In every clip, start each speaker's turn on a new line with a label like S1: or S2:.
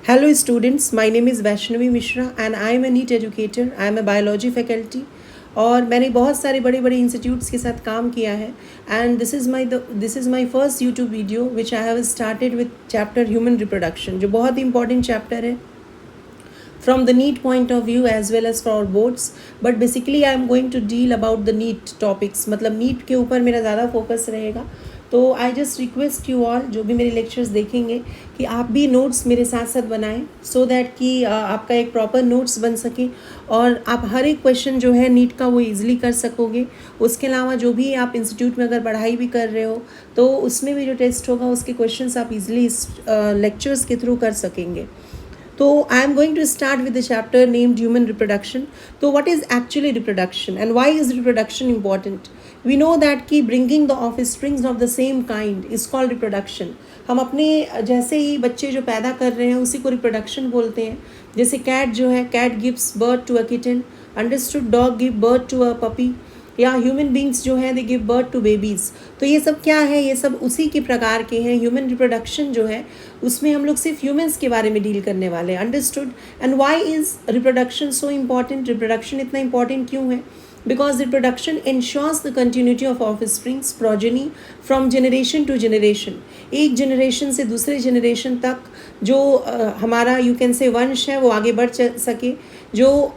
S1: Hello students, my name is Vaishnavi Mishra and I am a NEET educator. I am a biology faculty और मैंने बहुत सारे बड़े बड़े इंस्टीट्यूट्स के साथ काम किया है and this is my first YouTube video which I have started with chapter human reproduction, जो बहुत ही इंपॉर्टेंट चैप्टर है from the NEET point of view as well as for our boards. But basically I am going to deal about the NEET topics, मतलब NEET के ऊपर मेरा ज़्यादा focus रहेगा. तो I just request you all, जो भी मेरे लेक्चर्स देखेंगे, कि आप भी नोट्स मेरे साथ साथ बनाएं सो दैट कि आपका एक प्रॉपर नोट्स बन सके और आप हर एक क्वेश्चन जो है नीट का वो ईजिली कर सकोगे. उसके अलावा जो भी आप इंस्टीट्यूट में अगर पढ़ाई भी कर रहे हो तो उसमें भी जो टेस्ट होगा उसके क्वेश्चंस आप इजीली इस लेक्चर्स के थ्रू कर सकेंगे. So I am going to start with the chapter named human reproduction. So what is actually reproduction and why is reproduction important? We know that कि bringing the offsprings of the same kind is called reproduction. हम अपने जैसे ही बच्चे जो पैदा कर रहे हैं उसी को reproduction बोलते हैं. जैसे cat जो है, cat gives birth to a kitten, understood, dog give birth to a puppy, या ह्यूमन बींग्स जो है they give birth to babies. तो ये सब क्या है? ये सब उसी के प्रकार के हैं. ह्यूमन रिप्रोडक्शन जो है उसमें हम लोग सिर्फ ह्यूमन्स के बारे में डील करने वाले हैं. Understood. And why is reproduction so important? Reproduction इतना इम्पॉर्टेंट क्यों है? Because reproduction ensures the continuity of offsprings progeny from generation to generation. एक जनरेशन से दूसरे जनरेशन तक जो हमारा यू कैन से वंश है वो आगे बढ़ सके, जो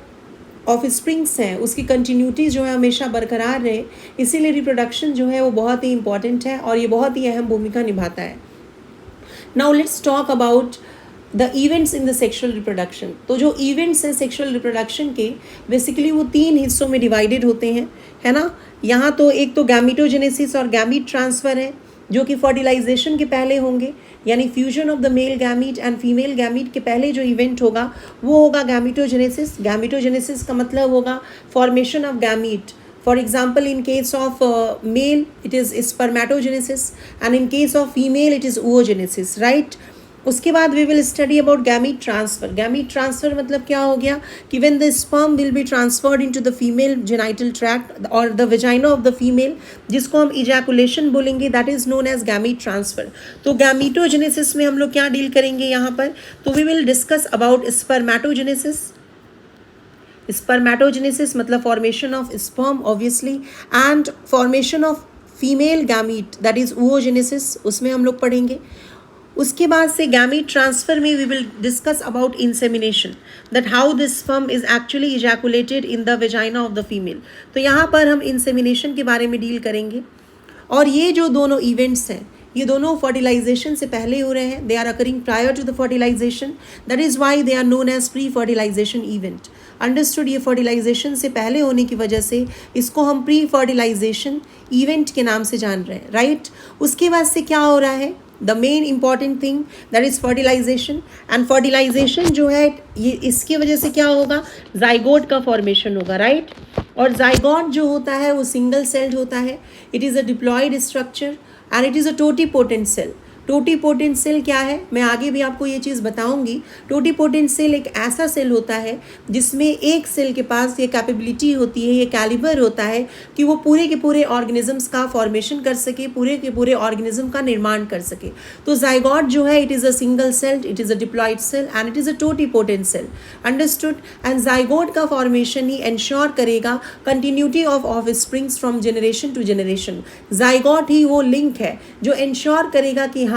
S1: ऑफस्प्रिंग्स हैं उसकी कंटिन्यूटी जो है हमेशा बरकरार रहे. इसीलिए रिप्रोडक्शन जो है वो बहुत ही इंपॉर्टेंट है और ये बहुत ही अहम भूमिका निभाता है. Now let's talk about the events in the sexual reproduction. तो जो इवेंट्स हैं सेक्शुअल रिप्रोडक्शन के, बेसिकली वो 3 हिस्सों में डिवाइडेड होते हैं, है ना. यहाँ तो एक तो गैमीटोजेनेसिस और गैमीट ट्रांसफ़र है जो कि फर्टिलाइजेशन के पहले होंगे, यानी fusion of the male gamete and female gamete के पहले जो इवेंट होगा वो होगा गैमीटोजेनेसिस. गैमीटोजेनेसिस का मतलब होगा formation of gamete. For example, in case of male it is spermatogenesis and in case of female it is oogenesis, right. उसके बाद we will study about gamete transfer. Gamete transfer मतलब क्या हो गया कि when the sperm will be transferred into the female genital tract और the vagina of the female, जिसको हम इजैकुलेशन बोलेंगे, that is known as gamete transfer. तो गैमीटोजेनेसिस में हम लोग क्या डील करेंगे यहाँ पर? तो we will discuss about spermatogenesis. Spermatogenesis मतलब formation of sperm obviously, and formation of female gamete that is oogenesis, उसमें हम लोग पढ़ेंगे. उसके बाद से गैमीट ट्रांसफ़र में we will discuss about insemination, that how this sperm is actually ejaculated in the vagina of the female. तो यहाँ पर हम इंसेमिनेशन के बारे में डील करेंगे. और ये जो दोनों इवेंट्स हैं ये दोनों फर्टिलाइजेशन से पहले हो रहे हैं. They are occurring prior to the fertilisation, that is why they are known as pre fertilisation event. Understood. ये फर्टिलाइजेशन से पहले होने की वजह से इसको हम प्री फर्टिलाइजेशन इवेंट के नाम से जान रहे हैं, राइट. उसके बाद से क्या हो रहा है? The main important thing that is fertilisation. And fertilisation जो है ये इसकी वजह से क्या होगा? जाइगोट का फॉर्मेशन होगा, राइट. और जाइगोट जो होता है वो सिंगल सेल्ड होता है. It is a diploid structure and it is a totipotent cell. Totipotent cell क्या है मैं आगे भी आपको ये चीज़ बताऊंगी. टोटीपोटेंट सेल एक ऐसा सेल होता है जिसमें एक सेल के पास ये कैपेबिलिटी होती है, ये कैलिबर होता है कि वो पूरे के पूरे ऑर्गेनिजम्स का फॉर्मेशन कर सके, पूरे के पूरे ऑर्गेनिज्म का निर्माण कर सके. तो जाइगोट जो है it is a single celled, it is a diploid cell and it is a totipotent cell. Understood. And zygote का फॉर्मेशन ही इंश्योर करेगा continuity of offsprings from generation to generation. Zygote ही वो लिंक है जो ensure करेगा कि हाँ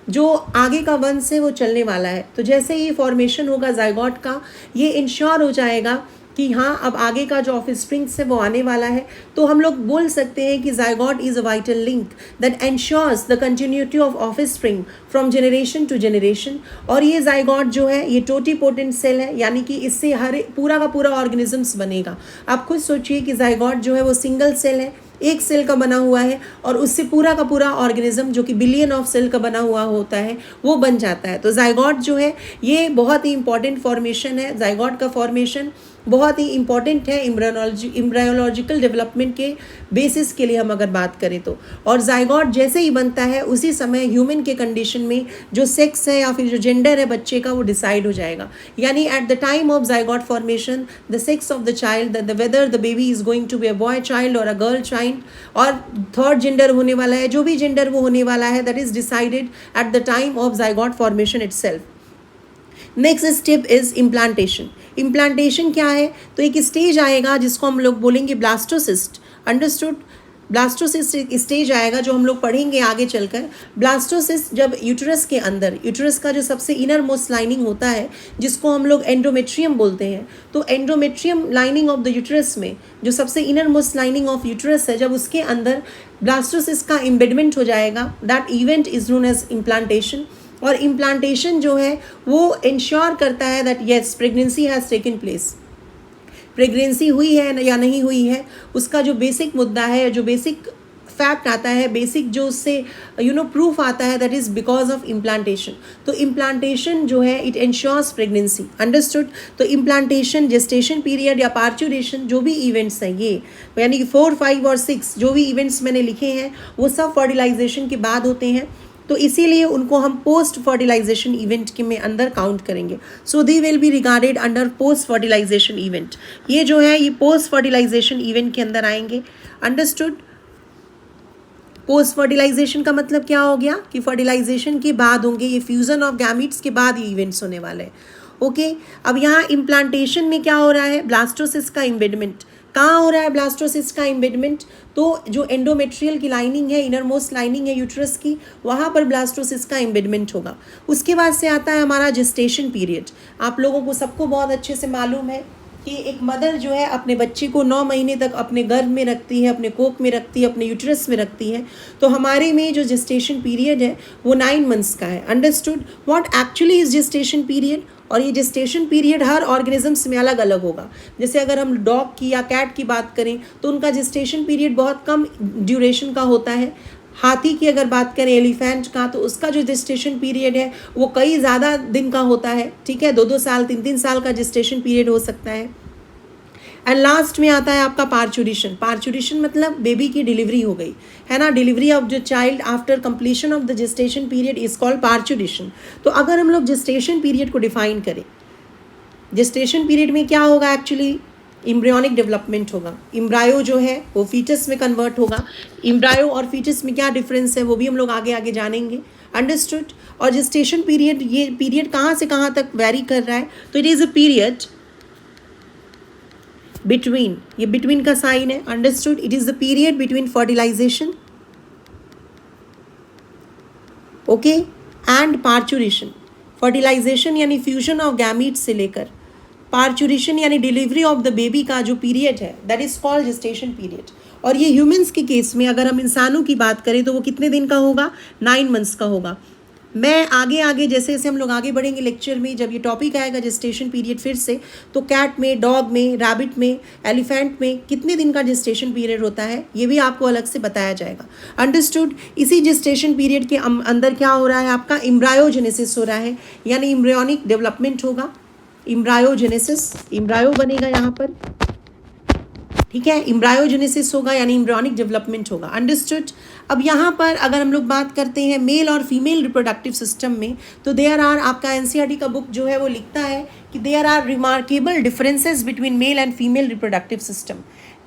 S1: जो आगे का वंश है वो चलने वाला है. तो जैसे ही फॉर्मेशन होगा जाइगोट का, ये इंश्योर हो जाएगा कि हाँ अब आगे का जो ऑफस्प्रिंग्स है वो आने वाला है. तो हम लोग बोल सकते हैं कि zygote is a vital link that ensures the continuity of offspring from generation to generation. और ये जाइगोट जो है ये टोटीपोटेंट सेल है, यानी कि इससे हर पूरा का पूरा ऑर्गेनिजम्स बनेगा. आप खुद सोचिए कि जाइगोट जो है वो सिंगल सेल है, एक सेल का बना हुआ है और उससे पूरा का पूरा ऑर्गेनिज्म जो कि बिलियन ऑफ सेल का बना हुआ होता है वो बन जाता है. तो जाइगोट जो है ये बहुत ही इंपॉर्टेंट फॉर्मेशन है. जाइगोट का फॉर्मेशन बहुत ही इंपॉर्टेंट है एम्ब्रायोलॉजिकल डेवलपमेंट के बेसिस के लिए हम अगर बात करें तो. और जाइगोट जैसे ही बनता है उसी समय ह्यूमन के कंडीशन में जो सेक्स है या फिर जो जेंडर है बच्चे का वो डिसाइड हो जाएगा. यानी at the time of zygote formation the sex of the child, whether the baby is going to be a boy child और अ गर्ल चाइल्ड, और थर्ड जेंडर होने वाला है, जो भी जेंडर वो होने वाला है, that is decided at the time of zygote formation itself. Next step is implantation. Implantation क्या है? तो एक स्टेज आएगा जिसको हम लोग बोलेंगे ब्लास्टोसिस्ट। अंडरस्टूड? ब्लास्टोसिस्ट एक स्टेज आएगा जो हम लोग पढ़ेंगे आगे चलकर। ब्लास्टोसिस्ट जब यूट्रस के अंदर, यूट्रस का जो सबसे इनर मोस्ट लाइनिंग होता है जिसको हम लोग एंडोमेट्रियम बोलते हैं, तो endometrium lining of the uterus में जो सबसे inner most lining of uterus है, जब उसके अंदर ब्लास्टोसिस्ट का एम्बेडमेंट हो जाएगा, that event is known as implantation. और इम्प्लांटेशन जो है वो इंश्योर करता है that yes pregnancy has taken place. Pregnancy हुई है या नहीं हुई है, उसका जो बेसिक मुद्दा है, जो बेसिक फैक्ट आता है, बेसिक जो उससे प्रूफ आता है, that is because of implantation. तो इम्प्लांटेशन जो है इट इंश्योर्स प्रेगनेंसी। अंडरस्टूड? तो इम्प्लांटेशन, जेस्टेशन पीरियड या पार्चुरेशन जो भी इवेंट्स हैं ये, यानी कि 4, 5 और 6 जो भी इवेंट्स मैंने लिखे हैं वो सब फर्टिलाइजेशन के बाद होते हैं, तो इसीलिए उनको हम पोस्ट फर्टिलाइजेशन इवेंट के में अंदर काउंट करेंगे। So they will be regarded under post fertilisation event. ये जो है ये पोस्ट फर्टिलाइजेशन इवेंट के अंदर आएंगे। अंडरस्टूड? पोस्ट फर्टिलाइजेशन का मतलब क्या हो गया कि फर्टिलाइजेशन के बाद होंगे, ये फ्यूजन ऑफ गैमीट्स के बाद ये इवेंट्स होने वाले हैं। ओके, अब यहाँ इम्प्लांटेशन में क्या हो रहा है? ब्लास्टोसिस्ट का इम्बेडमेंट। कहाँ हो रहा है ब्लास्टोसिस्ट का इम्बेडमेंट? तो जो एंडोमेट्रियल की लाइनिंग है, इनर मोस्ट लाइनिंग है यूट्रस की, वहाँ पर ब्लास्टोसिस्ट का इम्बेडमेंट होगा। उसके बाद से आता है हमारा जेस्टेशन पीरियड। आप लोगों को सबको बहुत अच्छे से मालूम है कि एक मदर जो है अपने बच्चे को 9 महीने तक अपने गर्भ में रखती है, अपने कोख में रखती है, अपने यूट्रस में रखती है। तो हमारे में जो जेस्टेशन पीरियड है वो 9 मंथ्स का है। Understood? What actually is gestation period? और ये जेस्टेशन पीरियड हर ऑर्गेनिजम्स में अलग अलग होगा। जैसे अगर हम डॉग की या कैट की बात करें तो उनका जेस्टेशन पीरियड बहुत कम ड्यूरेशन का होता है। हाथी की अगर बात करें, एलिफेंट का, तो उसका जो जेस्टेशन पीरियड है वो कई ज़्यादा दिन का होता है। ठीक है, 2-2 साल 3-3 साल का जेस्टेशन पीरियड हो सकता है। एंड लास्ट में आता है आपका पार्चुरेशन। पार्चुरेशन मतलब बेबी की डिलीवरी हो गई है ना, delivery of the child after completion of the gestation period is called parturition. तो अगर हम लोग जेस्टेशन पीरियड को डिफाइन करें, जेस्टेशन पीरियड में क्या होगा? एक्चुअली एम्ब्रियोनिक डेवलपमेंट होगा। एम्ब्रायो जो है वो फीटस में कन्वर्ट होगा। एम्ब्रायो और फीटस में क्या डिफरेंस है वो भी हम लोग आगे आगे जानेंगे। अंडरस्टूड? और जेस्टेशन पीरियड, ये पीरियड कहाँ से कहाँ तक वेरी कर रहा है? तो it is a period between, ये बिटवीन का साइन है। Understood? It is the period between fertilisation, okay, and parturition. Fertilisation यानी फ्यूजन ऑफ गैमीट्स से लेकर पार्चुरेशन यानी डिलीवरी ऑफ द बेबी का जो पीरियड है, that is called gestation period. और ये ह्यूमंस के केस में अगर हम इंसानों की बात करें तो वो कितने दिन का होगा? 9 मंथ्स का होगा। मैं आगे आगे जैसे जैसे हम लोग आगे बढ़ेंगे लेक्चर में, जब ये टॉपिक आएगा जेस्टेशन पीरियड फिर से, तो कैट में, डॉग में, रैबिट में, एलिफेंट में कितने दिन का जेस्टेशन पीरियड होता है ये भी आपको अलग से बताया जाएगा। अंडरस्टूड? इसी जेस्टेशन पीरियड के अंदर क्या हो रहा है? आपका एम्ब्रायोजेनेसिस हो रहा है, यानी एम्ब्रियोनिक डेवलपमेंट होगा। एम्ब्रायोजेनेसिस, एम्ब्रायो बनेगा यहाँ पर। ठीक है, एम्ब्रायोजेनेसिस होगा यानी एम्ब्रियोनिक डेवलपमेंट होगा। अंडरस्टूड? अब यहाँ पर अगर हम लोग बात करते हैं मेल और फीमेल रिप्रोडक्टिव सिस्टम में, तो देयर आर, आपका एनसीईआरटी का बुक जो है वो लिखता है कि there are remarkable differences between male and female reproductive system.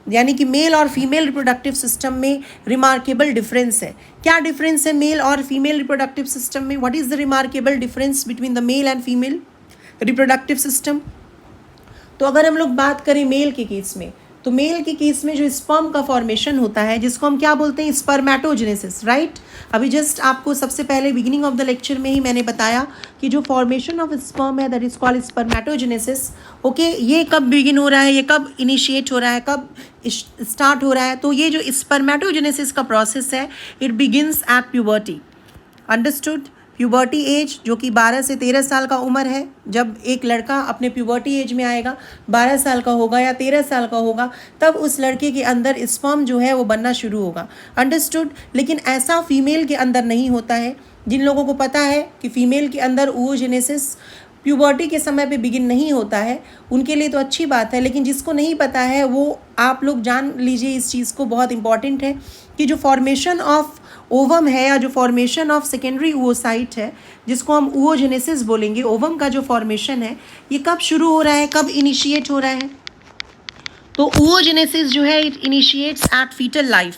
S1: यानी कि मेल और फीमेल रिप्रोडक्टिव सिस्टम में रिमार्केबल डिफरेंस है। क्या डिफरेंस है मेल और फीमेल रिप्रोडक्टिव सिस्टम में? What is the remarkable difference between the male and female reproductive system? तो अगर हम लोग बात करें मेल के केस में, तो मेल के केस में जो स्पर्म का फॉर्मेशन होता है जिसको हम क्या बोलते हैं? Spermatogenesis, right? अभी जस्ट आपको सबसे पहले बिगिनिंग ऑफ द लेक्चर में ही मैंने बताया कि जो फॉर्मेशन ऑफ स्पर्म है that is called spermatogenesis. Okay, ये कब बिगिन हो रहा है, ये कब इनिशिएट हो रहा है, कब स्टार्ट हो रहा है? तो ये जो स्पर्मेटोजेनेसिस का प्रोसेस है it begins at puberty. Understood? Puberty as जो कि 12 से 13 साल का उम्र है, जब एक लड़का अपने प्यूबर्टी एज में आएगा, 12 साल का होगा या 13 साल का होगा, तब उस लड़के के अंदर स्पर्म जो है वो बनना शुरू होगा। अंडरस्टूड? लेकिन ऐसा फीमेल के अंदर नहीं होता है। जिन लोगों को पता है कि फीमेल के अंदर oogenesis प्यूबर्टी के समय पे बिगिन नहीं होता है, उनके लिए तो अच्छी बात है, लेकिन जिसको नहीं पता है वो आप लोग जान लीजिए इस चीज़ को, बहुत इंपॉर्टेंट है कि जो फॉर्मेशन ऑफ ओवम है या जो फॉर्मेशन ऑफ सेकेंडरी oocyte है जिसको हम oogenesis बोलेंगे, ओवम का जो फॉर्मेशन है ये कब शुरू हो रहा है, कब इनिशिएट हो रहा है? तो oogenesis जो है it initiates at foetal life.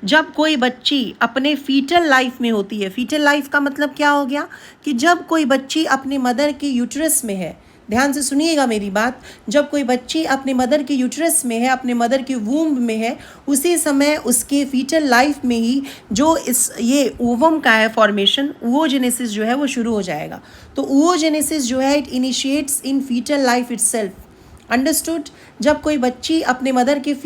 S1: जब कोई बच्ची अपने फीटल लाइफ में होती है, फीटल लाइफ का मतलब क्या हो गया कि जब कोई बच्ची अपनी मदर के यूट्रस में है, ध्यान से सुनिएगा मेरी बात, जब कोई बच्ची अपने मदर के यूट्रस में है, अपने मदर के वूम्ब में है, उसी समय उसके फीटल लाइफ में ही जो ये ओवम का है फॉर्मेशन, oogenesis जो है वो शुरू हो जाएगा। तो oogenesis जो है it initiates in foetal life itself, understood. जब कोई बच्ची अपने मदर के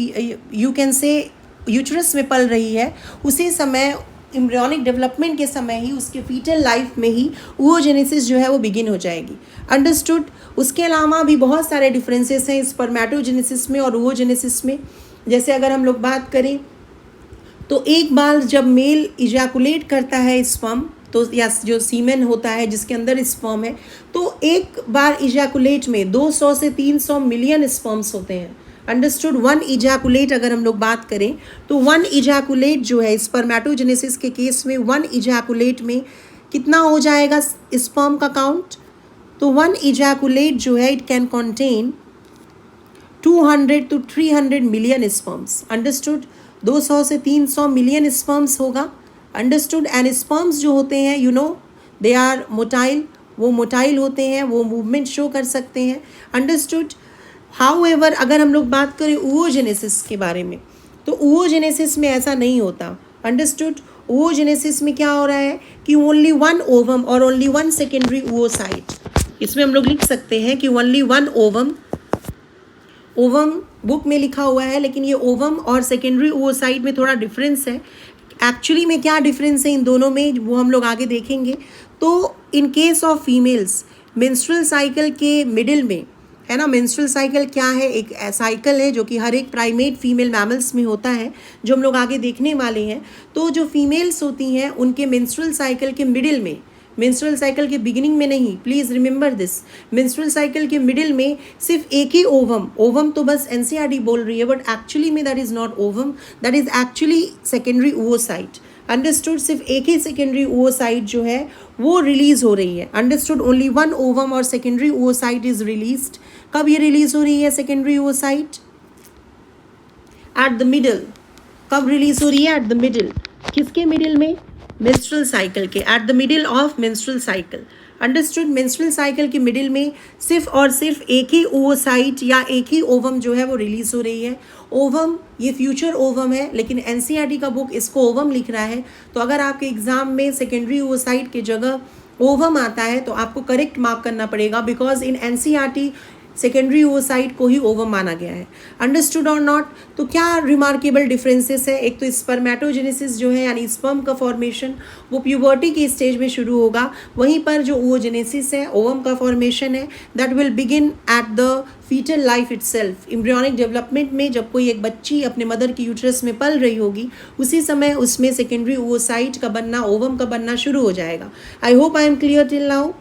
S1: यू कैन से यूट्रस में पल रही है, उसी समय एम्ब्रियोनिक डेवलपमेंट के समय ही उसके फीटल लाइफ में ही oogenesis जो है वो बिगिन हो जाएगी, अंडरस्टूड। उसके अलावा भी बहुत सारे डिफरेंसेस हैं स्पर्मेटोजेनेसिस में और oogenesis में। जैसे अगर हम लोग बात करें तो एक बार जब मेल इजैकुलेट करता है स्पर्म, तो या जो सीमेन होता है जिसके अंदर स्पर्म है, तो एक बार इजैकुलेट में 200 से 300 मिलियन स्पर्म्स होते हैं, अंडरस्टूड। वन इजैकुलेट अगर हम लोग बात करें तो वन इजैकुलेट जो है स्पर्मेटोजेनेसिस के केस में वन इजैकुलेट में कितना हो जाएगा स्पर्म का काउंट? तो वन इजैकुलेट जो है it can contain 200 to 300 million sperms, understood. 200 से 300 मिलियन स्पर्म्स होगा, अंडरस्टूड। एंड स्पर्म्स जो होते हैं you know they are motile, वो मोटाइल होते हैं, वो मूवमेंट शो कर सकते हैं, अंडरस्टूड। हाउएवर अगर हम लोग बात करें oogenesis के बारे में, तो oogenesis में ऐसा नहीं होता, अंडरस्टूड। oogenesis में क्या हो रहा है कि ओनली वन ओवम और ओनली वन सेकेंडरी oocyte, इसमें हम लोग लिख सकते हैं कि only one ovum, ovum book में लिखा हुआ है लेकिन ये ओवम और सेकेंडरी oocyte में थोड़ा डिफरेंस है। एक्चुअली में क्या डिफरेंस है इन दोनों में वो हम लोग आगे देखेंगे। तो इन case of females menstrual cycle के मिडिल में है ना, मेंस्ट्रुअल साइकिल क्या है, एक साइकिल है जो कि हर एक प्राइमेट फीमेल मैमल्स में होता है, जो हम लोग आगे देखने वाले हैं। तो जो फीमेल्स होती हैं उनके मेंस्ट्रुअल साइकिल के मिडिल में, मेंस्ट्रुअल साइकिल के बिगिनिंग में नहीं, please remember this, menstrual cycle के मिडिल में सिर्फ एक ही ओवम, ओवम तो बस एनसीईआरटी बोल रही है बट एक्चुअली में that is not ovum, that is actually secondary oocyte, understood. सिर्फ एक ही सेकेंडरी oocyte जो है वो रिलीज हो रही है, अंडरस्टूड। ओनली वन ओवम और सेकेंडरी oocyte इज रिलीज्ड। कब ये रिलीज हो रही है secondary oocyte? At the middle. कब रिलीज हो रही है? At the middle. किसके मिडिल में? मेंस्ट्रुअल साइकिल के, at the middle of menstrual cycle, understood. Menstrual cycle के मिडिल में सिर्फ और सिर्फ एक ही oocyte या एक ही ओवम जो है वो रिलीज हो रही है। ओवम ये फ्यूचर ओवम है लेकिन एनसीईआरटी का बुक इसको ओवम लिख रहा है, तो अगर आपके एग्जाम में सेकेंडरी oocyte की जगह ओवम आता है तो आपको करेक्ट मार्क करना पड़ेगा, because in NCERT secondary oocyte को ही ओवम माना गया है, अंडरस्टूड और नॉट। तो क्या रिमार्केबल डिफरेंसेस है? एक तो स्पर्मेटोजेनेसिस जो है यानी स्पर्म का फॉर्मेशन वो प्यूबर्टी के स्टेज में शुरू होगा, वहीं पर जो oogenesis है, ओवम का फॉर्मेशन है, that will begin at the foetal life itself, embryonic development में। जब कोई एक बच्ची अपने मदर की यूट्रस में पल रही होगी उसी समय उसमें सेकेंडरी oocyte का बनना, ओवम का बनना शुरू हो जाएगा। आई hope I am clear till now,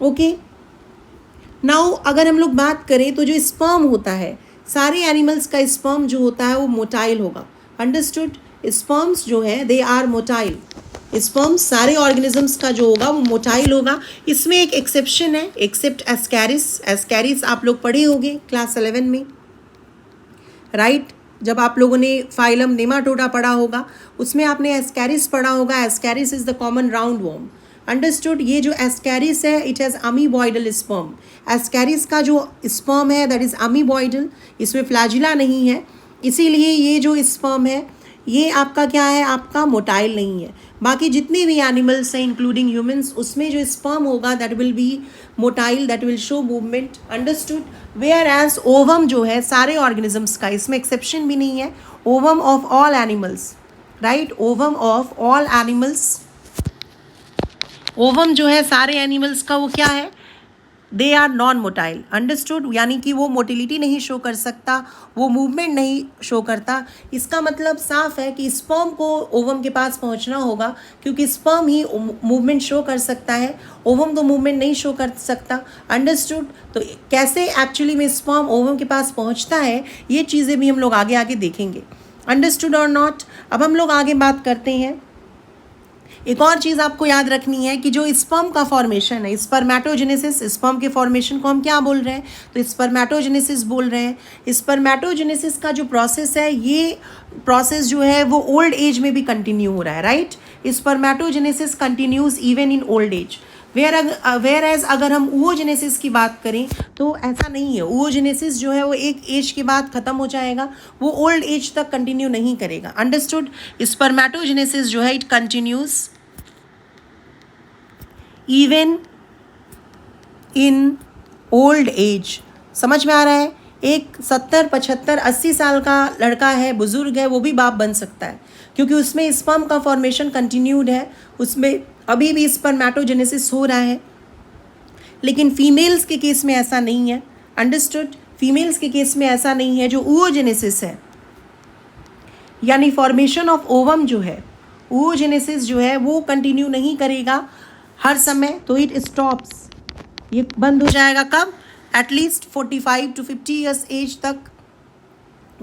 S1: okay. Now अगर हम लोग बात करें तो जो स्पर्म होता है, सारे एनिमल्स का स्पर्म जो होता है वो मोटाइल होगा, अंडरस्टूड। स्पर्म्स जो है दे आर मोटाइल, स्पर्म सारे ऑर्गेनिजम्स का जो होगा वो मोटाइल होगा। इसमें एक एक्सेप्शन है, एक्सेप्ट एस्कैरिस। एस्कैरिस आप लोग पढ़े होंगे क्लास 11 में, राइट? जब आप लोगों ने फाइलम नेमाटोडा पढ़ा होगा उसमें आपने एस्कैरिस पढ़ा होगा। Ascaris is the common round warm, understood. ये जो एस्कैरिस है इट हैज़ अमीबॉइडल स्पर्म। एस्कैरिस का जो स्पर्म है दैट इज़ अमीबॉइडल, इसमें फ्लैजिला नहीं है, इसीलिए ये जो स्पर्म है ये आपका क्या है, आपका मोटाइल नहीं है। बाकी जितने भी एनिमल्स हैं इंक्लूडिंग ह्यूमंस, उसमें जो स्पर्म होगा that will be motile, that will show movement, understood. Whereas ovum जो है सारे ऑर्गेनिजम्स का, इसमें एक्सेप्शन भी नहीं है, ovum of all animals, right? Ovum of all animals, ovum जो है सारे एनिमल्स का वो क्या है, they are non motile, understood. यानी कि वो मोटिलिटी नहीं शो कर सकता, वो मूवमेंट नहीं शो करता। इसका मतलब साफ है कि स्पर्म को ओवम के पास पहुंचना होगा, क्योंकि स्पर्म ही मूवमेंट शो कर सकता है, ओवम तो मूवमेंट नहीं शो कर सकता, अंडरस्टूड। तो कैसे एक्चुअली में स्पर्म ओवम के पास पहुंचता है ये चीज़ें भी हम लोग आगे आगे देखेंगे, अंडरस्टूड और नॉट। अब हम लोग आगे बात करते हैं एक और चीज़ आपको याद रखनी है कि जो स्पर्म का फॉर्मेशन है, स्पर्मेटोजेनेसिस, स्पर्म के फॉर्मेशन को हम क्या बोल रहे हैं, तो स्पर्मेटोजेनेसिस बोल रहे हैं। स्पर्मेटोजेनेसिस का जो प्रोसेस है, ये प्रोसेस जो है वो ओल्ड एज में भी कंटिन्यू हो रहा है, right. Spermatogenesis continues even in old age. Whereas अगर हम oogenesis की बात करें तो ऐसा नहीं है। oogenesis जो है वो एक एज के बाद ख़त्म हो जाएगा, वो ओल्ड एज तक कंटिन्यू नहीं करेगा। अंडरस्टूड। स्पर्मेटोजेनेसिस जो है it continues even in old as. समझ में आ रहा है। एक 70, 75, 80 साल का लड़का है, बुजुर्ग है, वो भी बाप बन सकता है, क्योंकि उसमें स्पर्म का फॉर्मेशन कंटिन्यूड है, उसमें अभी भी स्पर्मेटोजेनेसिस हो रहा है। लेकिन फीमेल्स के केस में ऐसा नहीं है। अंडरस्टूड। फीमेल्स के केस में ऐसा नहीं है। जो oogenesis है, यानी फॉर्मेशन ऑफ ओवम जो है, oogenesis जो है वो कंटिन्यू नहीं करेगा हर समय, तो इट स्टॉप्स, ये बंद हो जाएगा। कब? एटलीस्ट 45 to 50 ईयर्स एज तक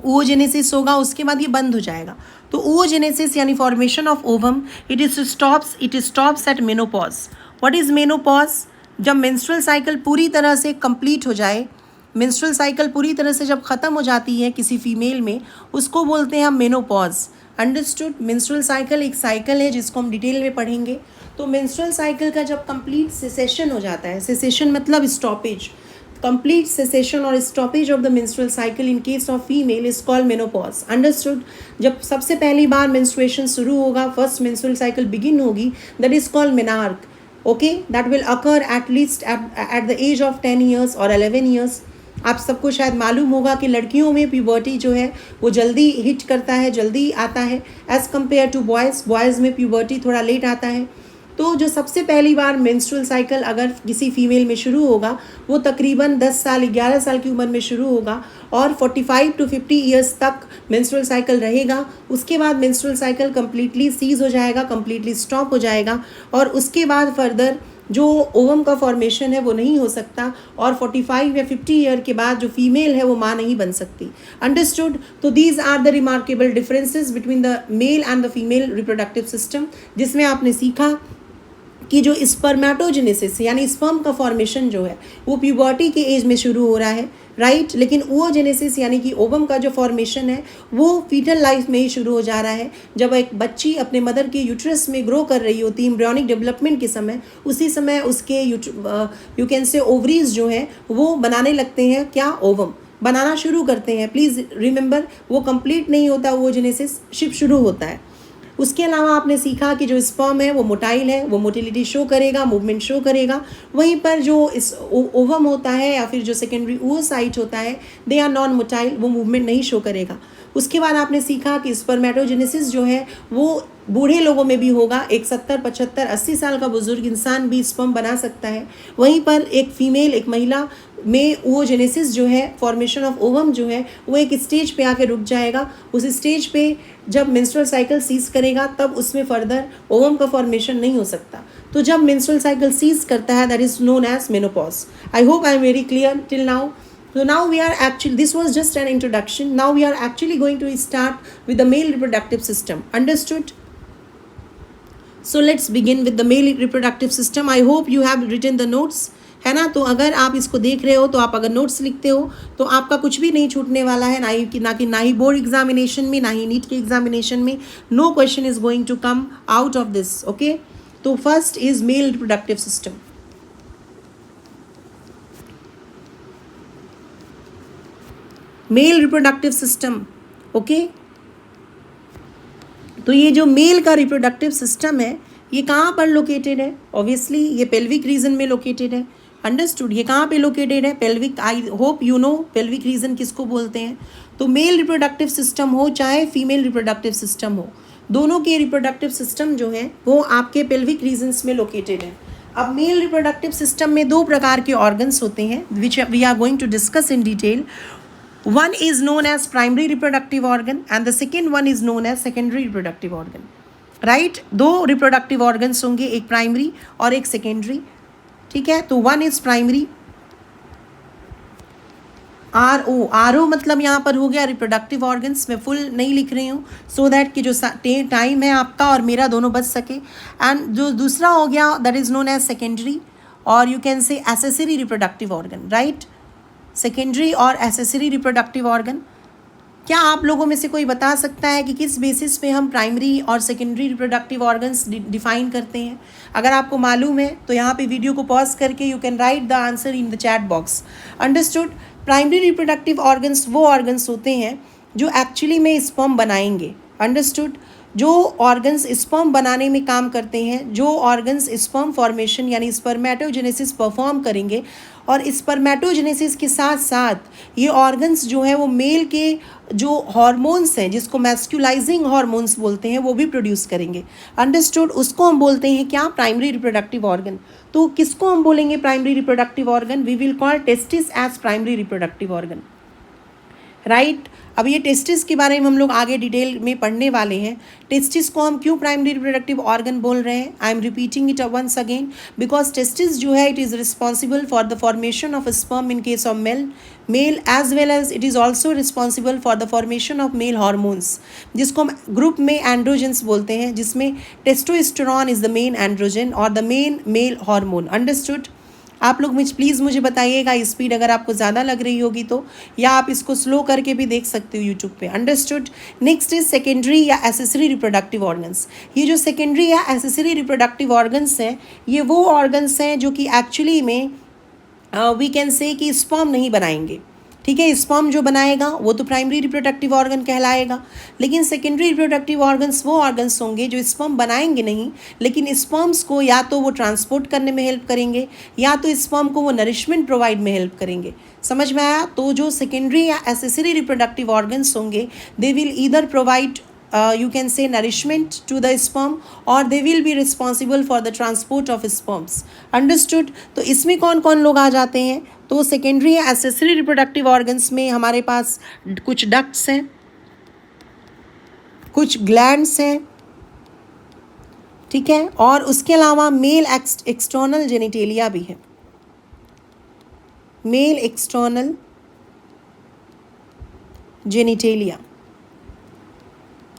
S1: oogenesis होगा, उसके बाद ये बंद हो जाएगा। तो oogenesis यानी formation of ovum, it stops at menopause. What is menopause? जब मेंस्ट्रुअल साइकिल पूरी तरह से कंप्लीट हो जाए, मेंस्ट्रुअल साइकिल पूरी तरह से जब ख़त्म हो जाती है किसी फीमेल में, उसको बोलते हैं हम मेनोपॉज। अंडरस्टूड। मेंस्ट्रुअल साइकिल एक साइकिल है जिसको हम डिटेल में पढ़ेंगे। तो मेंस्ट्रुअल साइकिल का जब कंप्लीट सेसेशन हो जाता है, सेसेशन मतलब stoppage, complete cessation or stoppage of the menstrual cycle in case of female is called menopause. Understood? जब सबसे पहली बार menstruation शुरू होगा, first menstrual cycle begin होगी, that is called menarche. Okay, that will occur at least at the age of 10 years or 11 years. आप सबको शायद मालूम होगा कि लड़कियों में प्यूबर्टी जो है वो जल्दी हिट करता है, जल्दी आता है एज कम्पेयर टू बॉयज़ में प्यूबर्टी थोड़ा लेट आता है। तो जो सबसे पहली बार मेंस्ट्रुअल साइकिल अगर किसी फीमेल में शुरू होगा, वो तकरीबन 10 साल 11 साल की उम्र में शुरू होगा और 45 to 50 ईयर्स तक मेंस्ट्रुअल साइकिल रहेगा। उसके बाद मेंस्ट्रुअल साइकिल कम्प्लीटली सीज हो जाएगा, कम्प्लीटली स्टॉप हो जाएगा, और उसके बाद फर्दर जो ओवम का फॉर्मेशन है वो नहीं हो सकता, और 45 या 50 ईयर के बाद जो फीमेल है वो माँ नहीं बन सकती। अंडरस्टूड। तो these are the remarkable differences between the male and the female reproductive system, जिसमें आपने सीखा कि जो स्पर्मेटोजेनेसिस यानी स्पर्म का फॉर्मेशन जो है वो प्यूबर्टी के एज में शुरू हो रहा है, राइट। लेकिन oogenesis यानी कि ओवम का जो फॉर्मेशन है वो फीटल लाइफ में ही शुरू हो जा रहा है। जब एक बच्ची अपने मदर के यूट्रस में ग्रो कर रही होती है, एम्ब्रियोनिक डेवलपमेंट के समय, उसी समय उसके यू कैन से ओवरीज जो है वो बनाने लगते हैं, क्या? ओवम बनाना शुरू करते हैं। प्लीज़ रिमेंबर, वो कंप्लीट नहीं होता, oogenesis शिप शुरू होता है। उसके अलावा आपने सीखा कि जो स्पर्म है वो मोटाइल है, वो मोटिलिटी शो करेगा, मूवमेंट शो करेगा। वहीं पर जो इस ओवम होता है या फिर जो सेकेंडरी oocyte होता है, दे आर नॉन मोटाइल, वो मूवमेंट नहीं शो करेगा। उसके बाद आपने सीखा कि स्पर्मेटोजेनेसिस जो है वो बूढ़े लोगों में भी होगा। एक 70, 75, 80 साल का बुजुर्ग इंसान भी स्पर्म बना सकता है। वहीं पर एक फीमेल, एक महिला में oogenesis जो है, फॉर्मेशन ऑफ ओवम जो है, वो एक स्टेज पे आके रुक जाएगा। उस स्टेज पे जब मेंस्ट्रुअल साइकिल सीज करेगा तब उसमें फर्दर ओवम का फॉर्मेशन नहीं हो सकता। तो जब मेंस्ट्रुअल साइकिल सीज करता है, that is known as menopause. I hope I am very clear till now. So now we are actually, this was just an introduction. Now we are actually going to start with the male reproductive system. Understood? So let's begin with the male reproductive system. I hope you have written the notes. है ना? तो अगर आप इसको देख रहे हो, तो आप अगर नोट्स लिखते हो तो आपका कुछ भी नहीं छूटने वाला है, ना ही बोर्ड एग्जामिनेशन में, ना ही नीट के एग्जामिनेशन में। No question is going to come out of this. Okay, तो first is male reproductive system. Male reproductive system, okay. तो ये जो मेल का रिप्रोडक्टिव सिस्टम है, ये कहाँ पर लोकेटेड है? ऑब्वियसली ये पेल्विक रीजन में लोकेटेड है। अंडरस्टूड। ये कहाँ पे लोकेटेड है? Pelvic. I hope you know pelvic region किसको बोलते हैं। तो मेल रिप्रोडक्टिव सिस्टम हो चाहे फीमेल रिप्रोडक्टिव सिस्टम हो, दोनों के रिप्रोडक्टिव सिस्टम जो है वो आपके पेल्विक रीजन्स में लोकेटेड है। अब मेल रिप्रोडक्टिव सिस्टम में दो प्रकार के ऑर्गन्स होते हैं which we are going to discuss in detail. One is known as primary reproductive organ and the second one is known as secondary reproductive organ. Right? दो reproductive organs होंगे, एक primary और एक secondary. ठीक है, तो one is primary RO मतलब यहाँ पर हो गया रिप्रोडक्टिव ऑर्गन्स। मैं फुल नहीं लिख रही हूँ सो दैट कि जो टाइम है आपका और मेरा दोनों बच सके। एंड जो दूसरा हो गया that is known as secondary और you can say accessory reproductive organ, right. Secondary और एसेसरी रिप्रोडक्टिव ऑर्गन। क्या आप लोगों में से कोई बता सकता है कि किस बेसिस पे हम प्राइमरी और सेकेंडरी रिप्रोडक्टिव ऑर्गन्स डिफाइन करते हैं? अगर आपको मालूम है तो यहाँ पे वीडियो को पॉज करके you can write the answer in the chat box. Understood. Primary reproductive organs वो ऑर्गन्स होते हैं जो एक्चुअली में स्पर्म बनाएंगे। अंडरस्टूड। जो ऑर्गन्स स्पर्म बनाने में काम करते हैं, जो ऑर्गन्स स्पर्म फॉर्मेशन यानी स्पर्मेटोजेनेसिस परफॉर्म करेंगे, और स्पर्मेटोजेनेसिस के साथ साथ ये ऑर्गन्स जो है वो मेल के जो हार्मोन्स हैं जिसको मैस्कुलाइजिंग हार्मोन्स बोलते हैं वो भी प्रोड्यूस करेंगे। अंडरस्टूड। उसको हम बोलते हैं क्या? Primary reproductive organ. तो किसको हम बोलेंगे primary reproductive organ? We will call testis as primary reproductive organ, right. अब ये टेस्टिस के बारे में हम लोग आगे डिटेल में पढ़ने वाले हैं। टेस्टिस को हम क्यों प्राइमरी रिप्रोडक्टिव ऑर्गन बोल रहे हैं? I am repeating it once again because testis जो है it is responsible for the formation of sperm in case of male as well as it is also responsible for the formation of male hormones जिसको हम group में androgens बोलते हैं, जिसमें testosterone is the main androgen और the main male hormone. Understood. आप लोग please मुझे बताइएगा स्पीड अगर आपको ज़्यादा लग रही होगी तो, या आप इसको स्लो करके भी देख सकते हो यूट्यूब पे। अंडरस्टूड। नेक्स्ट इज सेकेंडरी या एसेसरी रिप्रोडक्टिव ऑर्गन्स। ये जो सेकेंडरी या एसेसरी रिप्रोडक्टिव ऑर्गन्स हैं ये वो ऑर्गन्स हैं जो कि एक्चुअली में वी कैन से कि स्पर्म नहीं बनाएंगे, ठीक है। स्पर्म जो बनाएगा वो तो प्राइमरी रिप्रोडक्टिव ऑर्गन कहलाएगा, लेकिन सेकेंडरी रिप्रोडक्टिव ऑर्गन्स वो ऑर्गन्स होंगे जो स्पर्म बनाएंगे नहीं, लेकिन स्पर्म्स को या तो वो ट्रांसपोर्ट करने में हेल्प करेंगे या तो स्पर्म को वो नरिशमेंट प्रोवाइड में हेल्प करेंगे। समझ में आया? तो जो सेकेंडरी या एसेसरी रिप्रोडक्टिव ऑर्गन्स होंगे they will either provide you can say nourishment to the sperm or they will be responsible for the transport of sperms. Understood? तो इसमें कौन कौन लोग आ जाते हैं? तो सेकेंडरी या एसेसरी रिप्रोडक्टिव ऑर्गन्स में हमारे पास कुछ डक्ट्स हैं, कुछ ग्लैंड्स हैं, ठीक है, और उसके अलावा मेल एक्सटर्नल जेनिटेलिया भी है। Mail external genitalia.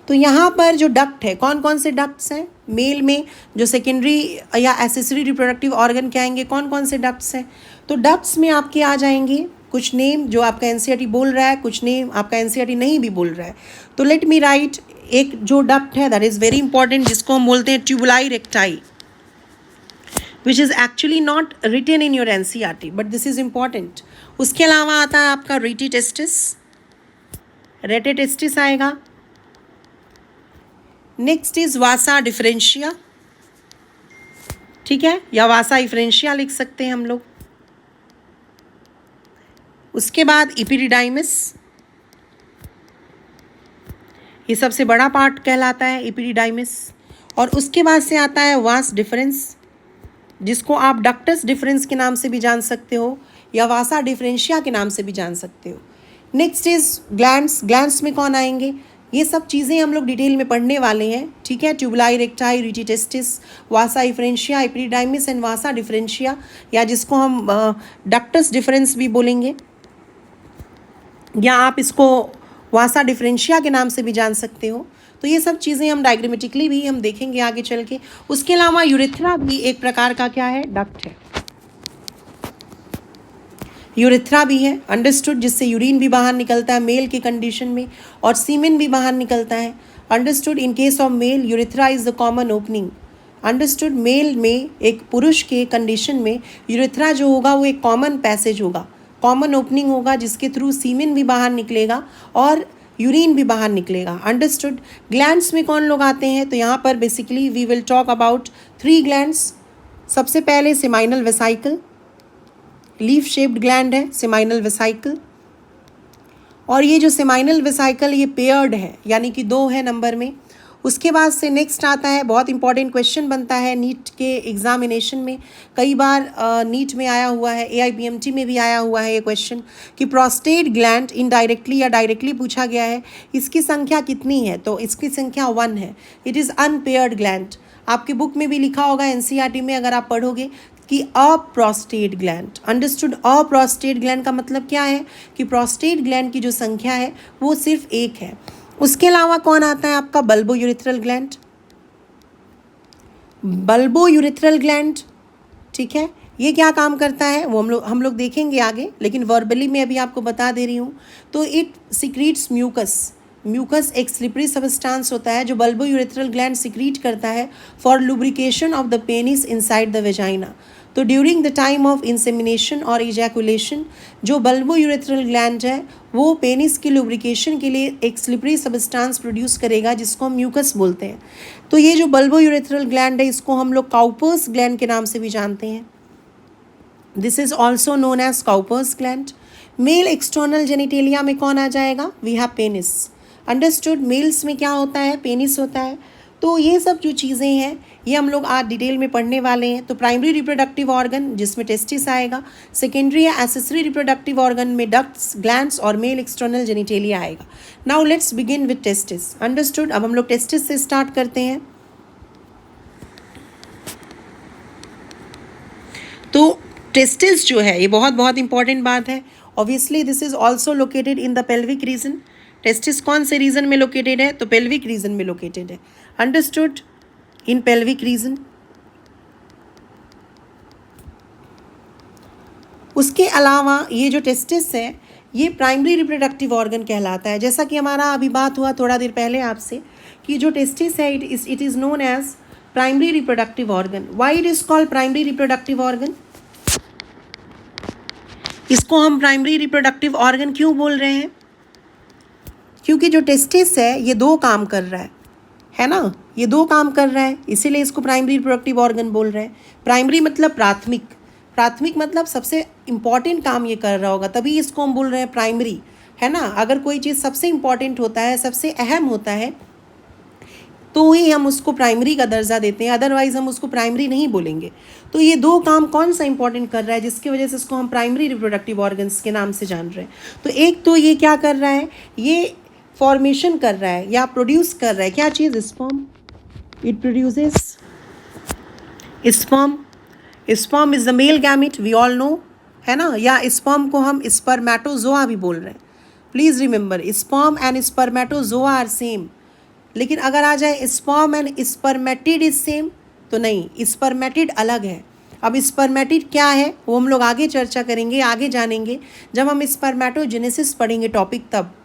S1: तो यहाँ पर जो डक्ट है, कौन कौन से डक्ट्स हैं मेल में? जो सेकेंडरी या एसेसरी रिप्रोडक्टिव ऑर्गन के आएंगे कौन कौन से डक्ट्स हैं? तो डक्ट्स में आपके आ जाएंगे कुछ नेम जो आपका एनसीईआरटी बोल रहा है, कुछ नेम आपका एनसीईआरटी नहीं भी बोल रहा है। तो लेट मी राइट। एक जो डक्ट है दैट इज़ वेरी इंपॉर्टेंट जिसको हम बोलते हैं tubuli recti, which is actually not written in your NCERT but this is important. उसके अलावा आता है आपका रेटी टेस्टिस, रेटे टेस्टिस आएगा। नेक्स्ट इज वासा डिफरेंशिया, ठीक है, या वासा डिफरेंशिया लिख सकते हैं हम लोग। उसके बाद इपिडिडाइमिस, ये सबसे बड़ा पार्ट कहलाता है इपिडिडाइमिस। और उसके बाद से आता है वास डिफरेंस जिसको आप डक्टस डिफरेंस के नाम से भी जान सकते हो या वासा डिफरेंशिया के नाम से भी जान सकते हो। Next is glands. ग्लैंड्स में कौन आएंगे? ये सब चीज़ें हम लोग डिटेल में पढ़ने वाले हैं, ठीक है। Tubuli recti, rete testis, vasa differentia, epididymis and vasa differentia, या जिसको हम डक्टस डिफरेंस भी बोलेंगे, या आप इसको वासा डिफरेंशिया के नाम से भी जान सकते हो। तो ये सब चीज़ें हम डायग्रामेटिकली भी हम देखेंगे आगे चल के। उसके अलावा यूरेथ्रा भी एक प्रकार का क्या है? डक्ट है। यूरेथ्रा भी है, अंडरस्टूड, जिससे यूरिन भी बाहर निकलता है मेल के कंडीशन में और सीमेन भी बाहर निकलता है। Understood. In case of male urethra is the common opening. Understood. Male में एक पुरुष के कंडीशन में यूरेथ्रा जो होगा वो एक कॉमन पैसेज होगा, कॉमन ओपनिंग होगा जिसके थ्रू सीमेन भी बाहर निकलेगा और यूरिन भी बाहर निकलेगा। अंडरस्टूड। ग्लैंड्स में कौन लोग आते हैं? तो यहाँ पर basically we will talk about 3 glands. सबसे पहले seminal vesicle, leaf shaped gland है सेमाइनल वेसाइकल, और ये जो सेमाइनल वेसाइकल ये पेयर्ड है यानी कि 2 है नंबर में। उसके बाद से नेक्स्ट आता है, बहुत इंपॉर्टेंट क्वेश्चन बनता है नीट के एग्जामिनेशन में, कई बार नीट में आया हुआ है, AIPMT में भी आया हुआ है ये क्वेश्चन कि प्रोस्टेट ग्लैंड इनडायरेक्टली या डायरेक्टली पूछा गया है, इसकी संख्या कितनी है? तो इसकी संख्या 1 है। It is unpaired gland. आपके बुक में भी लिखा होगा NCERT में अगर आप पढ़ोगे कि अ प्रोस्टेट ग्लैंड। अंडरस्टूड? अ प्रोस्टेट ग्लैंड का मतलब क्या है कि प्रोस्टेट ग्लैंड की जो संख्या है वो सिर्फ एक है। उसके अलावा कौन आता है आपका? Bulbo urethral gland. Bulbo urethral gland, ठीक है, ये क्या काम करता है वो हम लोग देखेंगे आगे, लेकिन वर्बली में अभी आपको बता दे रही हूँ। तो इट सिक्रीट्स म्यूकस। म्यूकस एक स्लिपरी सबस्टांस होता है जो बल्बो यूरेथ्रल ग्लैंड सिक्रीट करता है for lubrication of the penis inside the vagina. तो during the time of insemination और इजैकुलेशन जो बल्बो यूरेथ्रल ग्लैंड है वो पेनिस की लुब्रिकेशन के लिए एक स्लिपरी सबस्टांस प्रोड्यूस करेगा जिसको हम म्यूकस बोलते हैं। तो ये जो बल्बो यूरेथ्रल ग्लैंड है इसको हम लोग काउपर्स ग्लैंड के नाम से भी जानते हैं। This is also known as Cowper's gland. Male external genitalia में कौन आ जाएगा? We have penis. Understood? Males में क्या होता है? पेनिस होता है। तो ये सब जो चीज़ें हैं ये हम लोग आज डिटेल में पढ़ने वाले हैं। तो प्राइमरी रिप्रोडक्टिव ऑर्गन जिसमें टेस्टिस आएगा, सेकेंडरी या एसेसरी रिप्रोडक्टिव ऑर्गन में डक्ट्स, ग्लैंड्स और मेल एक्सटर्नल जेनिटेलिया आएगा। Now let's begin with testis. Understood? अब हम लोग टेस्टिस से स्टार्ट करते हैं। तो टेस्टिस जो है ये बहुत बहुत इंपॉर्टेंट बात है। Obviously this is also located in the pelvic region. Testis कौन से रीजन में लोकेटेड है? तो पेल्विक रीजन में लोकेटेड है। अंडरस्टूड? इन पेल्विक रीजन। उसके अलावा ये जो टेस्टिस है ये प्राइमरी रिप्रोडक्टिव ऑर्गन कहलाता है। जैसा कि हमारा अभी बात हुआ थोड़ा देर पहले आपसे कि जो टेस्टिस है it is known as primary reproductive organ. Why it is called primary reproductive organ? इसको हम प्राइमरी रिप्रोडक्टिव ऑर्गन क्यों बोल रहे हैं? क्योंकि जो टेस्टिस है ये दो काम कर रहा है ना, ये दो काम कर रहा है, इसीलिए इसको प्राइमरी रिप्रोडक्टिव ऑर्गन बोल रहे हैं। प्राइमरी मतलब प्राथमिक, प्राथमिक मतलब सबसे इम्पॉर्टेंट काम ये कर रहा होगा, तभी इसको हम बोल रहे हैं प्राइमरी, है ना। अगर कोई चीज़ सबसे इम्पॉर्टेंट होता है, सबसे अहम होता है, तो ही हम उसको प्राइमरी का दर्जा देते हैं, अदरवाइज हम उसको प्राइमरी नहीं बोलेंगे। तो ये दो काम कौन सा इंपॉर्टेंट कर रहा है जिसकी वजह से इसको हम प्राइमरी रिप्रोडक्टिव ऑर्गन्स के नाम से जान रहे हैं? तो एक तो ये क्या कर रहा है, ये फॉर्मेशन कर रहा है या प्रोड्यूस कर रहा है क्या चीज़? Sperm. It produces sperm. Sperm is the male gamete, we all know, है ना। या स्पर्म को हम स्पर्मेटोजोआ भी बोल रहे हैं। Please remember sperm and spermatozoa are same. लेकिन अगर आ जाए sperm and spermatid is same, तो नहीं, स्पर्मेटिड अलग है। अब स्पर्मेटिड क्या है वो हम लोग आगे चर्चा करेंगे, आगे जानेंगे जब हम स्पर्मेटोजेनेसिस पढ़ेंगे टॉपिक तब।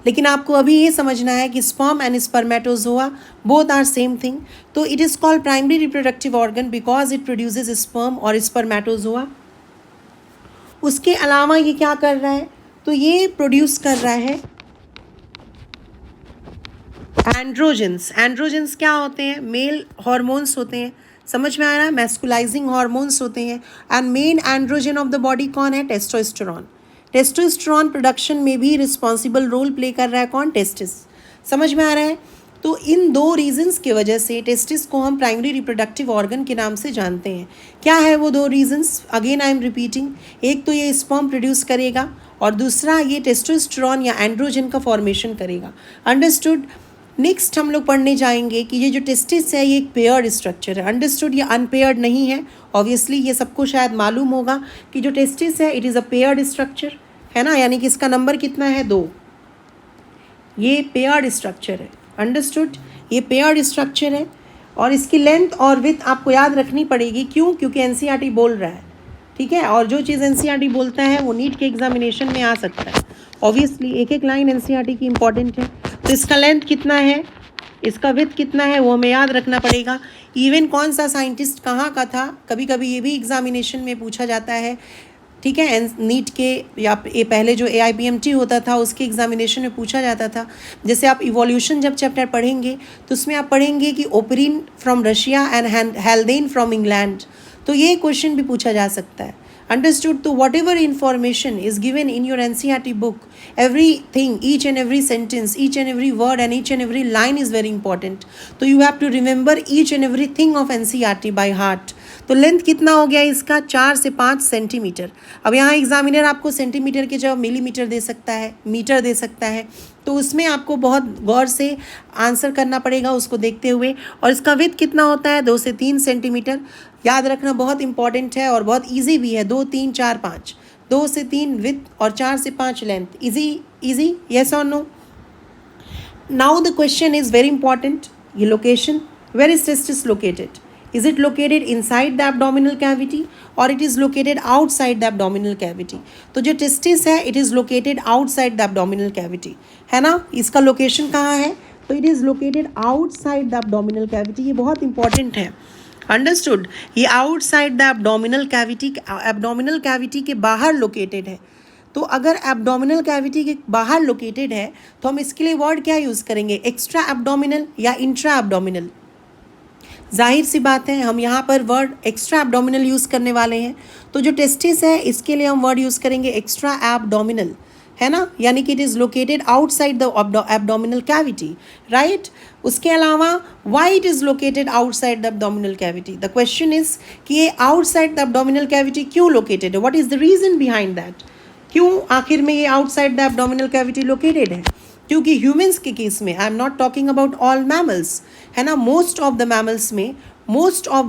S1: लेकिन आपको अभी ये समझना है कि sperm and spermatozoa both are same thing. तो it is called primary reproductive organ because it produces sperm और स्पर्मेटोजोआ। उसके अलावा ये क्या कर रहा है? तो ये प्रोड्यूस कर रहा है एंड्रोजेंस। एंड्रोजेंस क्या होते हैं? मेल हॉर्मोन्स होते हैं, समझ में आ रहा है? मैस्कुलाइजिंग हॉर्मोन्स होते हैं। And main androgen of the body कौन है? टेस्टोस्टेरोन। टेस्टोस्टेरोन प्रोडक्शन में भी रिस्पॉन्सिबल रोल प्ले कर रहा है कौन? टेस्टिस। समझ में आ रहा है? तो इन दो रीजंस की वजह से टेस्टिस को हम प्राइमरी रिप्रोडक्टिव ऑर्गन के नाम से जानते हैं। क्या है वो दो reasons? Again I am repeating, एक तो ये स्पर्म प्रोड्यूस करेगा और दूसरा ये टेस्टोस्टेरोन या एंड्रोजन का फॉर्मेशन करेगा। अंडरस्टूड? नेक्स्ट हम लोग पढ़ने जाएंगे कि ये जो टेस्टिस है ये एक पेयर्ड स्ट्रक्चर है। अंडरस्टूड? ये अनपेयर्ड नहीं है। ऑब्वियसली ये सबको शायद मालूम होगा कि जो टेस्टिस है it is a paired structure, है ना, यानी कि इसका नंबर कितना है? 2। ये पेयर्ड स्ट्रक्चर है। अंडरस्टूड? ये पेयर्ड स्ट्रक्चर है और इसकी लेंथ और विड्थ आपको याद रखनी पड़ेगी। क्यों? क्योंकि एनसीईआरटी बोल रहा है, ठीक है। और जो चीज़ एनसीईआरटी बोलता है वो नीट के एग्जामिनेशन में आ सकता है। ऑब्वियसली एक एक लाइन एनसीईआरटी की इंपॉर्टेंट है। तो इसका लेंथ कितना है, इसका विड्थ कितना है वो हमें याद रखना पड़ेगा। इवन कौन सा साइंटिस्ट कहाँ का था, कभी कभी ये भी एग्जामिनेशन में पूछा जाता है, ठीक है। नीट के या ये पहले जो AIPMT होता था उसके एग्जामिनेशन में पूछा जाता था। जैसे आप इवोल्यूशन जब चैप्टर पढ़ेंगे तो उसमें आप पढ़ेंगे कि Oparin from Russia and Haldane from England, तो ये क्वेश्चन भी पूछा जा सकता है। Understood? तो whatever information is given in your NCERT book, everything, each and every sentence, each and every word and each and every line is very important. तो you have to remember each and everything of NCERT by heart. तो length कितना हो गया इसका? 4 से 5 centimetre. अब यहाँ examiner आपको सेंटीमीटर के जगह मिलीमीटर दे सकता है, मीटर दे सकता है, तो उसमें आपको बहुत गौर से आंसर करना पड़ेगा उसको देखते हुए। और इसका विड्थ कितना होता है? 2 से 3 सेंटीमीटर। याद रखना बहुत इंपॉर्टेंट है और बहुत ईजी भी है। 2 3 4 5, 2 से 3 विथ और 4 से 5 लेंथ। इजी, येस और no? Now the question is very important. ये location, where is testis located? Is it located inside the abdominal cavity or it is located outside the abdominal cavity? तो जो testis है it is located outside the abdominal cavity, है ना? इसका location कहाँ है? तो it is located outside the abdominal cavity। ये बहुत इंपॉर्टेंट है, अंडरस्टूड? ये आउटसाइड द एब्डोमिनल कैविटी के बाहर लोकेटेड है। तो अगर एब्डोमिनल कैविटी के बाहर लोकेटेड है तो हम इसके लिए वर्ड क्या यूज़ करेंगे? एक्स्ट्रा एब्डोमिनल या इंट्रा एब्डोमिनल? जाहिर सी बात है हम यहाँ पर वर्ड एक्स्ट्रा एब्डोमिनल यूज़ करने वाले हैं। तो जो टेस्टिस है इसके लिए हम वर्ड यूज़ करेंगे एक्स्ट्रा एब्डोमिनल, है ना? यानी कि it is located outside the abdominal cavity, right? उसके अलावा Y it is located outside the abdominal cavity? The question is कि ये आउटसाइड द एब्डोमिनल कैविटी क्यों लोकेटेड है? What is the reason behind that? क्यों आखिर में ये outside the abdominal cavity located है? क्योंकि ह्यूमंस के केस में, I am not talking about all mammals, है ना, मोस्ट ऑफ द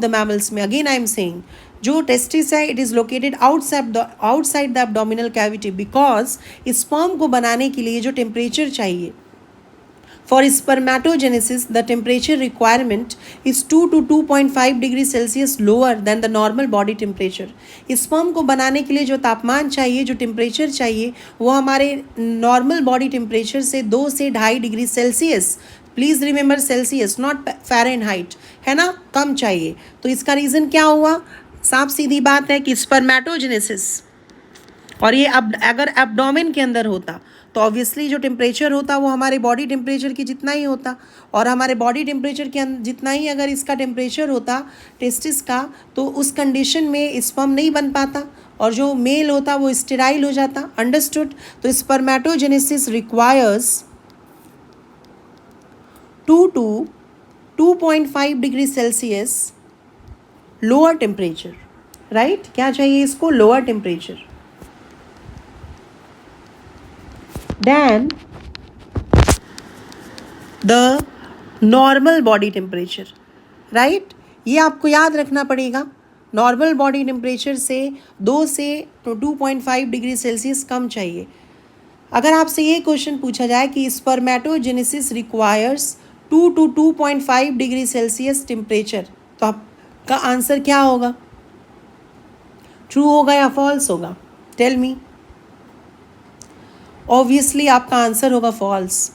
S1: मैमल्स में अगेन आई एम सेइंग, जो टेस्टिस है it is located outside the abdominal cavity because sperm को बनाने के लिए जो टेम्परेचर चाहिए, for spermatogenesis the temperature requirement is 2 to 2.5 degree Celsius lower than the normal body temperature. Sperm को बनाने के लिए जो तापमान चाहिए, जो टेम्परेचर चाहिए, वो हमारे नॉर्मल बॉडी टेम्परेचर से 2 से 2.5 degree Celsius, please remember Celsius not Fahrenheit, है ना, कम चाहिए। तो इसका रीज़न क्या हुआ? साफ सीधी बात है कि स्पर्मेटोजेनेसिस, और ये अब अगर एब्डोमेन के अंदर होता तो ऑब्वियसली जो टेम्परेचर होता वो हमारे बॉडी टेम्परेचर की जितना ही होता, और हमारे बॉडी टेम्परेचर के जितना ही अगर इसका टेम्परेचर होता टेस्टिस का, तो उस कंडीशन में स्पर्म नहीं बन पाता और जो मेल होता वो स्टेराइल हो जाता, अंडरस्टूड? तो spermatogenesis requires 2 to 2.5 degree Celsius lower temperature, right? क्या चाहिए इसको? Lower temperature than the normal body temperature, right? ये आपको याद रखना पड़ेगा। नॉर्मल बॉडी टेम्परेचर से 2 से 2.5 डिग्री सेल्सियस कम चाहिए। अगर आपसे ये क्वेश्चन पूछा जाए कि spermatogenesis requires 2 to 2.5 degree Celsius temperature, तो आपका आंसर क्या होगा? ट्रू होगा या फॉल्स होगा? Tell me. ऑब्वियसली आपका आंसर होगा फॉल्स।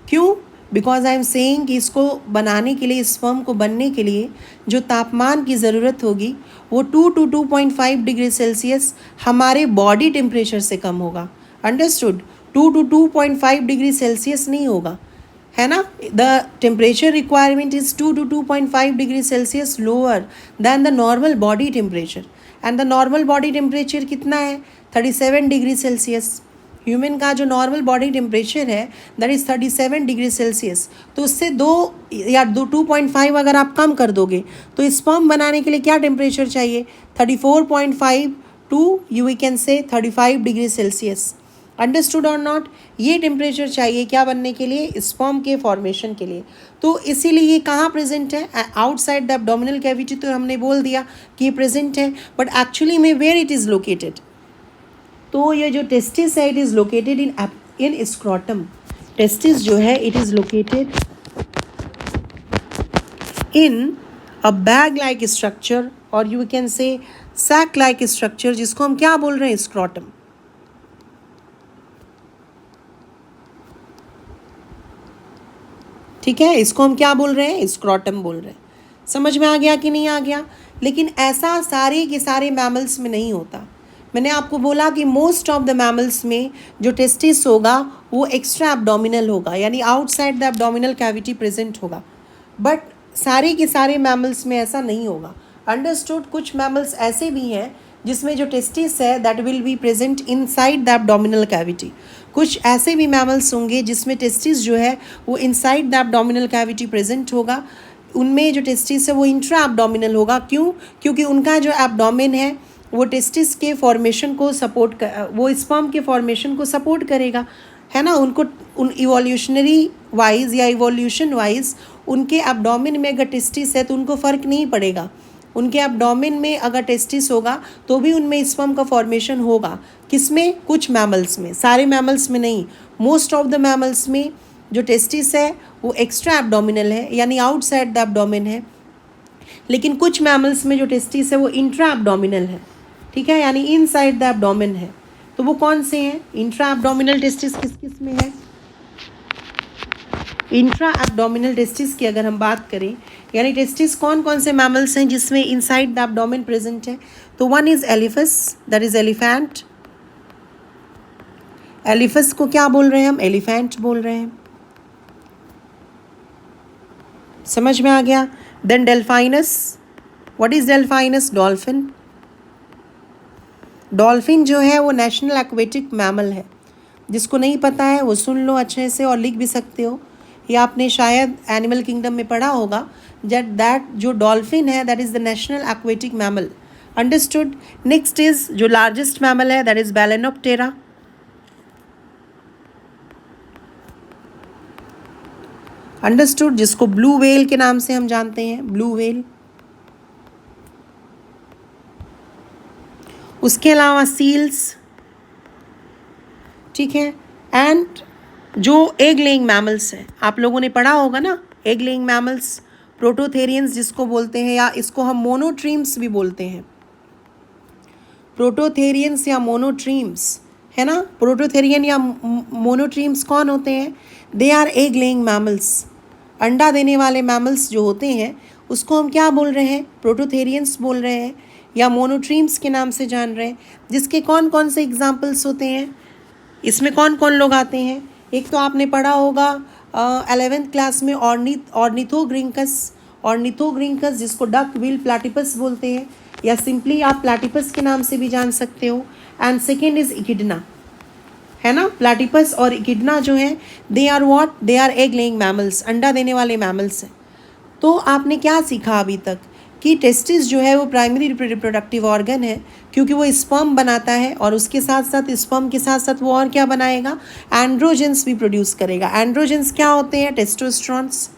S1: क्यों? बिकॉज आई एम सेइंग कि इसको बनाने के लिए, स्पर्म को बनने के लिए जो तापमान की ज़रूरत होगी वो 2 to 2.5 डिग्री सेल्सियस हमारे बॉडी टेम्परेचर से कम होगा, अंडरस्टूड? 2 to 2.5 डिग्री सेल्सियस नहीं होगा, है ना? The temperature requirement is 2 to 2.5 degree Celsius lower than the normal body temperature, and the normal body temperature कितना है? 37 डिग्री सेल्सियस। ह्यूमन का जो नॉर्मल बॉडी टेम्परेचर है दैट इज़ 37 डिग्री सेल्सियस। तो उससे 2.5 अगर आप कम कर दोगे तो स्पर्म बनाने के लिए क्या टेम्परेचर चाहिए? 34.5 to we can say 35 degree Celsius, understood और नॉट? ये टेम्परेचर चाहिए क्या बनने के लिए? स्पर्म के फॉर्मेशन के लिए। तो इसीलिए ये कहाँ प्रेजेंट है? Outside the abdominal cavity. तो हमने बोल दिया कि ये प्रेजेंट है, बट एक्चुअली में वेयर इट इज़ लोकेटेड? तो ये जो टेस्टिस है it is located in scrotum. Testis जो है it is located in a bag like structure, और you can say sac like structure, जिसको हम क्या बोल रहे हैं? स्क्रोटम। ठीक है, इसको हम क्या बोल रहे हैं? स्क्रोटम बोल रहे हैं। समझ में आ गया कि नहीं आ गया? लेकिन ऐसा सारे के सारे मैमल्स में नहीं होता। मैंने आपको बोला कि मोस्ट ऑफ द मैमल्स में जो टेस्टिस होगा वो एक्स्ट्रा एब्डोमिनल होगा, यानी outside the abdominal cavity present होगा, बट सारे के सारे मैमल्स में ऐसा नहीं होगा, अंडरस्टूड? कुछ मैमल्स ऐसे भी हैं जिसमें जो टेस्टिस है that will be present inside the abdominal cavity. कुछ ऐसे भी मैमल्स होंगे जिसमें टेस्टिस जो है वो inside the abdominal cavity present होगा। उनमें जो टेस्टिस है वो इंट्रा एब्डोमिनल होगा। क्यों? क्योंकि उनका जो एब्डोमेन है वो टेस्टिस के फॉर्मेशन को सपोर्ट कर, वो स्पर्म के फॉर्मेशन को सपोर्ट करेगा, है ना? उनको उन इवोल्यूशनरी वाइज या इवोल्यूशन वाइज उनके एब्डोमेन में अगर टेस्टिस है तो उनको फ़र्क नहीं पड़ेगा उनके एब्डोमेन में अगर टेस्टिस होगा तो भी उनमें स्पर्म का फॉर्मेशन होगा। किसमें? कुछ मैमल्स में, सारे मैमल्स में नहीं। मोस्ट ऑफ द मैमल्स में जो टेस्टिस है वो एक्स्ट्रा एब्डोमिनल है, यानी आउटसाइड द एब्डोमेन है। लेकिन कुछ मैमल्स में जो टेस्टिस है वो इंट्रा एब्डोमिनल है, ठीक है, यानी इनसाइड द एब्डोमेन है। तो वो कौन से हैं? इंट्रा एब्डोमिनल टेस्टिस किस किस में है? इंट्रा एब्डोमिनल टेस्टिस की अगर हम बात करें, यानी टेस्टिस कौन कौन से मैमल्स हैं जिसमें इनसाइड द एब्डोमेन प्रेजेंट है, तो one is elephas, that is elephant. Elephas को क्या बोल रहे हैं हम? एलिफेंट बोल रहे हैं। समझ में आ गया? Then Delphinus, what is Delphinus? Dolphin. Dolphin जो है वो नेशनल एक्वेटिक मैमल है। जिसको नहीं पता है वो सुन लो अच्छे से और लिख भी सकते हो, या आपने शायद एनिमल किंगडम में पढ़ा होगा दैट जो डॉल्फिन है that is the national aquatic mammal. Understood? Next is जो लार्जेस्ट मैमल है दैट इज बैलेनोप्टेरा। अंडरस्टूड? जिसको ब्लू व्हेल के नाम से हम जानते हैं, ब्लू व्हेल। उसके अलावा सील्स, ठीक है। एंड जो एग लेइंग मैमल्स हैं, आप लोगों ने पढ़ा होगा ना, एग लेइंग मैमल्स, प्रोटोथेरियंस जिसको बोलते हैं, या इसको हम मोनोट्रीम्स भी बोलते हैं। प्रोटोथेरियंस या मोनोट्रीम्स, है ना। प्रोटोथेरियन या मोनोट्रीम्स कौन होते हैं? They are egg laying mammals. अंडा देने वाले मैमल्स जो होते हैं उसको हम क्या बोल रहे हैं? प्रोटोथेरियंस बोल रहे हैं या मोनोट्रीम्स के नाम से जान रहे हैं। जिसके कौन कौन से एग्जाम्पल्स होते हैं? इसमें कौन कौन लोग आते हैं? एक तो आपने पढ़ा होगा 11th क्लास में ऑर्निथोग्रिंकस। ऑर्निथोग्रिंकस जिसको डक बिल प्लाटिपस बोलते हैं, या सिंपली आप प्लाटिपस के नाम से भी जान सकते हो। एंड सेकेंड इज इकिडना, है ना। प्लाटिपस और इकिडना जो है they are what? They are egg laying mammals, अंडा देने वाले मैमल्स हैं। तो आपने क्या सीखा अभी तक? कि टेस्टिस जो है वो प्राइमरी रिप्रोडक्टिव ऑर्गन है, क्योंकि वो स्पर्म बनाता है और उसके साथ साथ स्पर्म के साथ साथ वो और क्या बनाएगा? एंड्रोजेंस भी प्रोड्यूस करेगा। एंड्रोजेंस क्या होते हैं? टेस्टोस्टेरोन्स,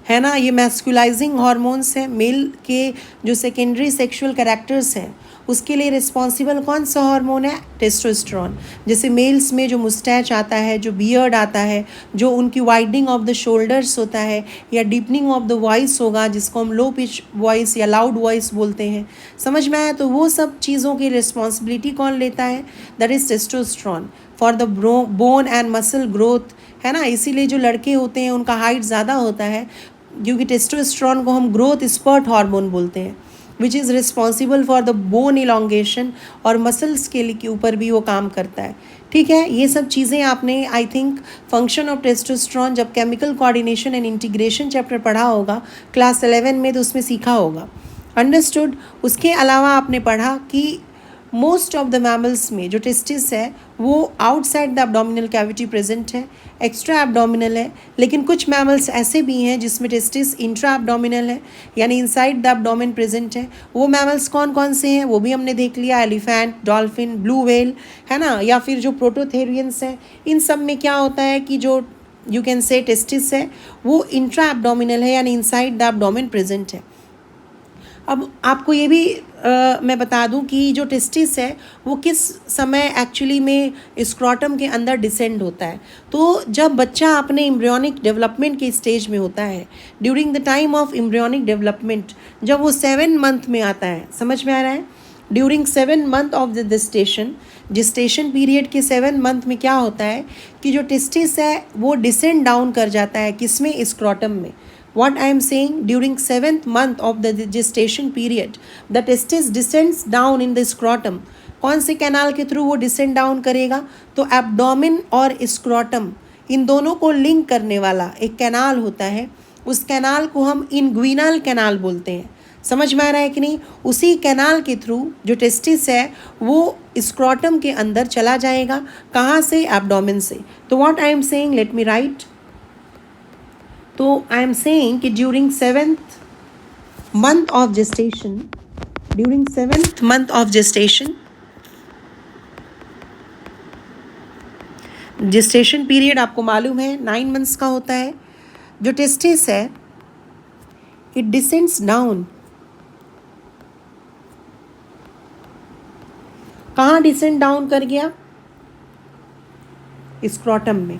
S1: है ना। ये मैस्कुलाइजिंग हार्मोन्स हैं। मेल के जो सेकेंडरी सेक्सुअल कैरेक्टर्स हैं उसके लिए रिस्पॉन्सिबल कौन सा हार्मोन है? टेस्टोस्टेरोन। जैसे मेल्स में जो मुस्टैच आता है, जो बियर्ड आता है, जो उनकी वाइडनिंग ऑफ द शोल्डर्स होता है, या डीपनिंग ऑफ द वॉइस होगा जिसको हम लो पिच वॉइस या लाउड वॉइस बोलते हैं। समझ में आया? तो वो सब चीज़ों की रिस्पॉन्सिबिलिटी कौन लेता है? That is testosterone for the bone and muscle growth, है ना। इसीलिए जो लड़के होते हैं उनका हाइट ज़्यादा होता है, क्योंकि टेस्टोस्टेरोन को हम ग्रोथ स्पर्ट हार्मोन बोलते हैं, which is responsible for the bone elongation, और मसल्स के ऊपर भी वो काम करता है। ठीक है, ये सब चीज़ें आपने I think function of testosterone जब chemical coordination and integration chapter पढ़ा होगा क्लास 11 में, तो उसमें सीखा होगा। अंडरस्टूड? उसके अलावा आपने पढ़ा कि मोस्ट ऑफ द मैमल्स में जो टेस्टिस है वो outside the abdominal cavity present है, एक्स्ट्रा एब्डोमिनल है। लेकिन कुछ मैमल्स ऐसे भी हैं जिसमें टेस्टिस इंट्रा एब्डोमिनल है, यानी इनसाइड द एब्डोमेन प्रेजेंट है। वो मैमल्स कौन कौन से हैं वो भी हमने देख लिया, एलिफेंट, डॉल्फिन, ब्लू व्हेल, है ना। या फिर जो प्रोटोथेरियंस हैं, इन सब में क्या होता है कि जो यू कैन से टेस्टिस है वो इंट्रा एब्डोमिनल है, यानी इनसाइड द एब्डोमेन प्रेजेंट है। अब आपको ये भी मैं बता दूं कि जो टेस्टिस है वो किस समय एक्चुअली में स्क्रॉटम के अंदर डिसेंड होता है। तो जब बच्चा अपने एम्ब्रियोनिक डेवलपमेंट के स्टेज में होता है, during the time of embryonic development, जब वो 7 मंथ में आता है, समझ में आ रहा है, during 7 month of the gestation period के 7 मंथ में क्या होता है कि जो टेस्टिस है वो डिसेंड डाउन कर जाता है, किसमें? स्क्रॉटम में। What I am saying, during 7th month of the gestation period, the testis descends down in the scrotum. कौन से कैनाल के थ्रू वो डिसेंड डाउन करेगा? तो एब्डोमेन और स्क्रॉटम इन दोनों को लिंक करने वाला एक कैनाल होता है, उस कैनाल को हम इनग्विनल कैनाल बोलते हैं। समझ में आ रहा है कि नहीं? उसी कैनाल के थ्रू जो टेस्टिस है वो स्क्रॉटम के अंदर चला जाएगा। कहाँ से? एब्डोमेन से। तो what I am saying, let me right. तो आई एम सेइंग कि during 7th month of gestation, during 7th month of gestation, gestation period आपको मालूम है 9 months का होता है। जो टेस्टिस है इट डिसेंड्स डाउन कहाँ डिसेंड डाउन कर गया? स्क्रोटम में,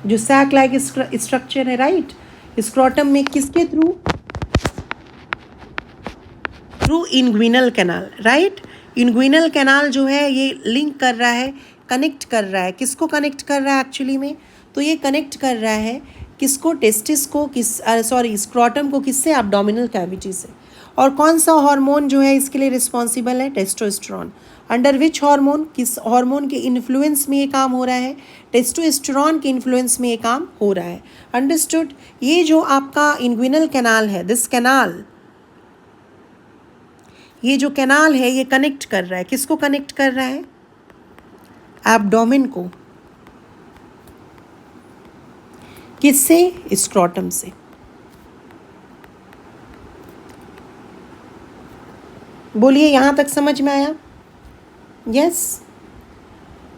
S1: जो सैक लाइक स्ट्रक्चर है, राइट। स्क्रोटम में किसके through? Through inguinal canal, right. Inguinal canal जो है ये लिंक कर रहा है, कनेक्ट कर रहा है। किसको कनेक्ट कर रहा है एक्चुअली में? तो ये कनेक्ट कर रहा है किसको? टेस्टिस को, स्क्रोटम को किससे? एब्डोमिनल कैविटी से। और कौन सा हार्मोन जो है इसके लिए रिस्पॉन्सिबल है? टेस्टोस्टेरोन। Under which hormone? किस हार्मोन के इन्फ्लुएंस में ये काम हो रहा है? टेस्टोस्टेरोन के इन्फ्लुएंस में ये काम हो रहा है। अंडरस्टूड। ये जो आपका इंग्विनल कैनाल है, दिस कैनाल, ये जो कैनाल है ये कनेक्ट कर रहा है, किसको कनेक्ट कर रहा है? एब्डोमेन को। किससे? स्क्रोटम से। बोलिए, यहां तक समझ में आया? यस।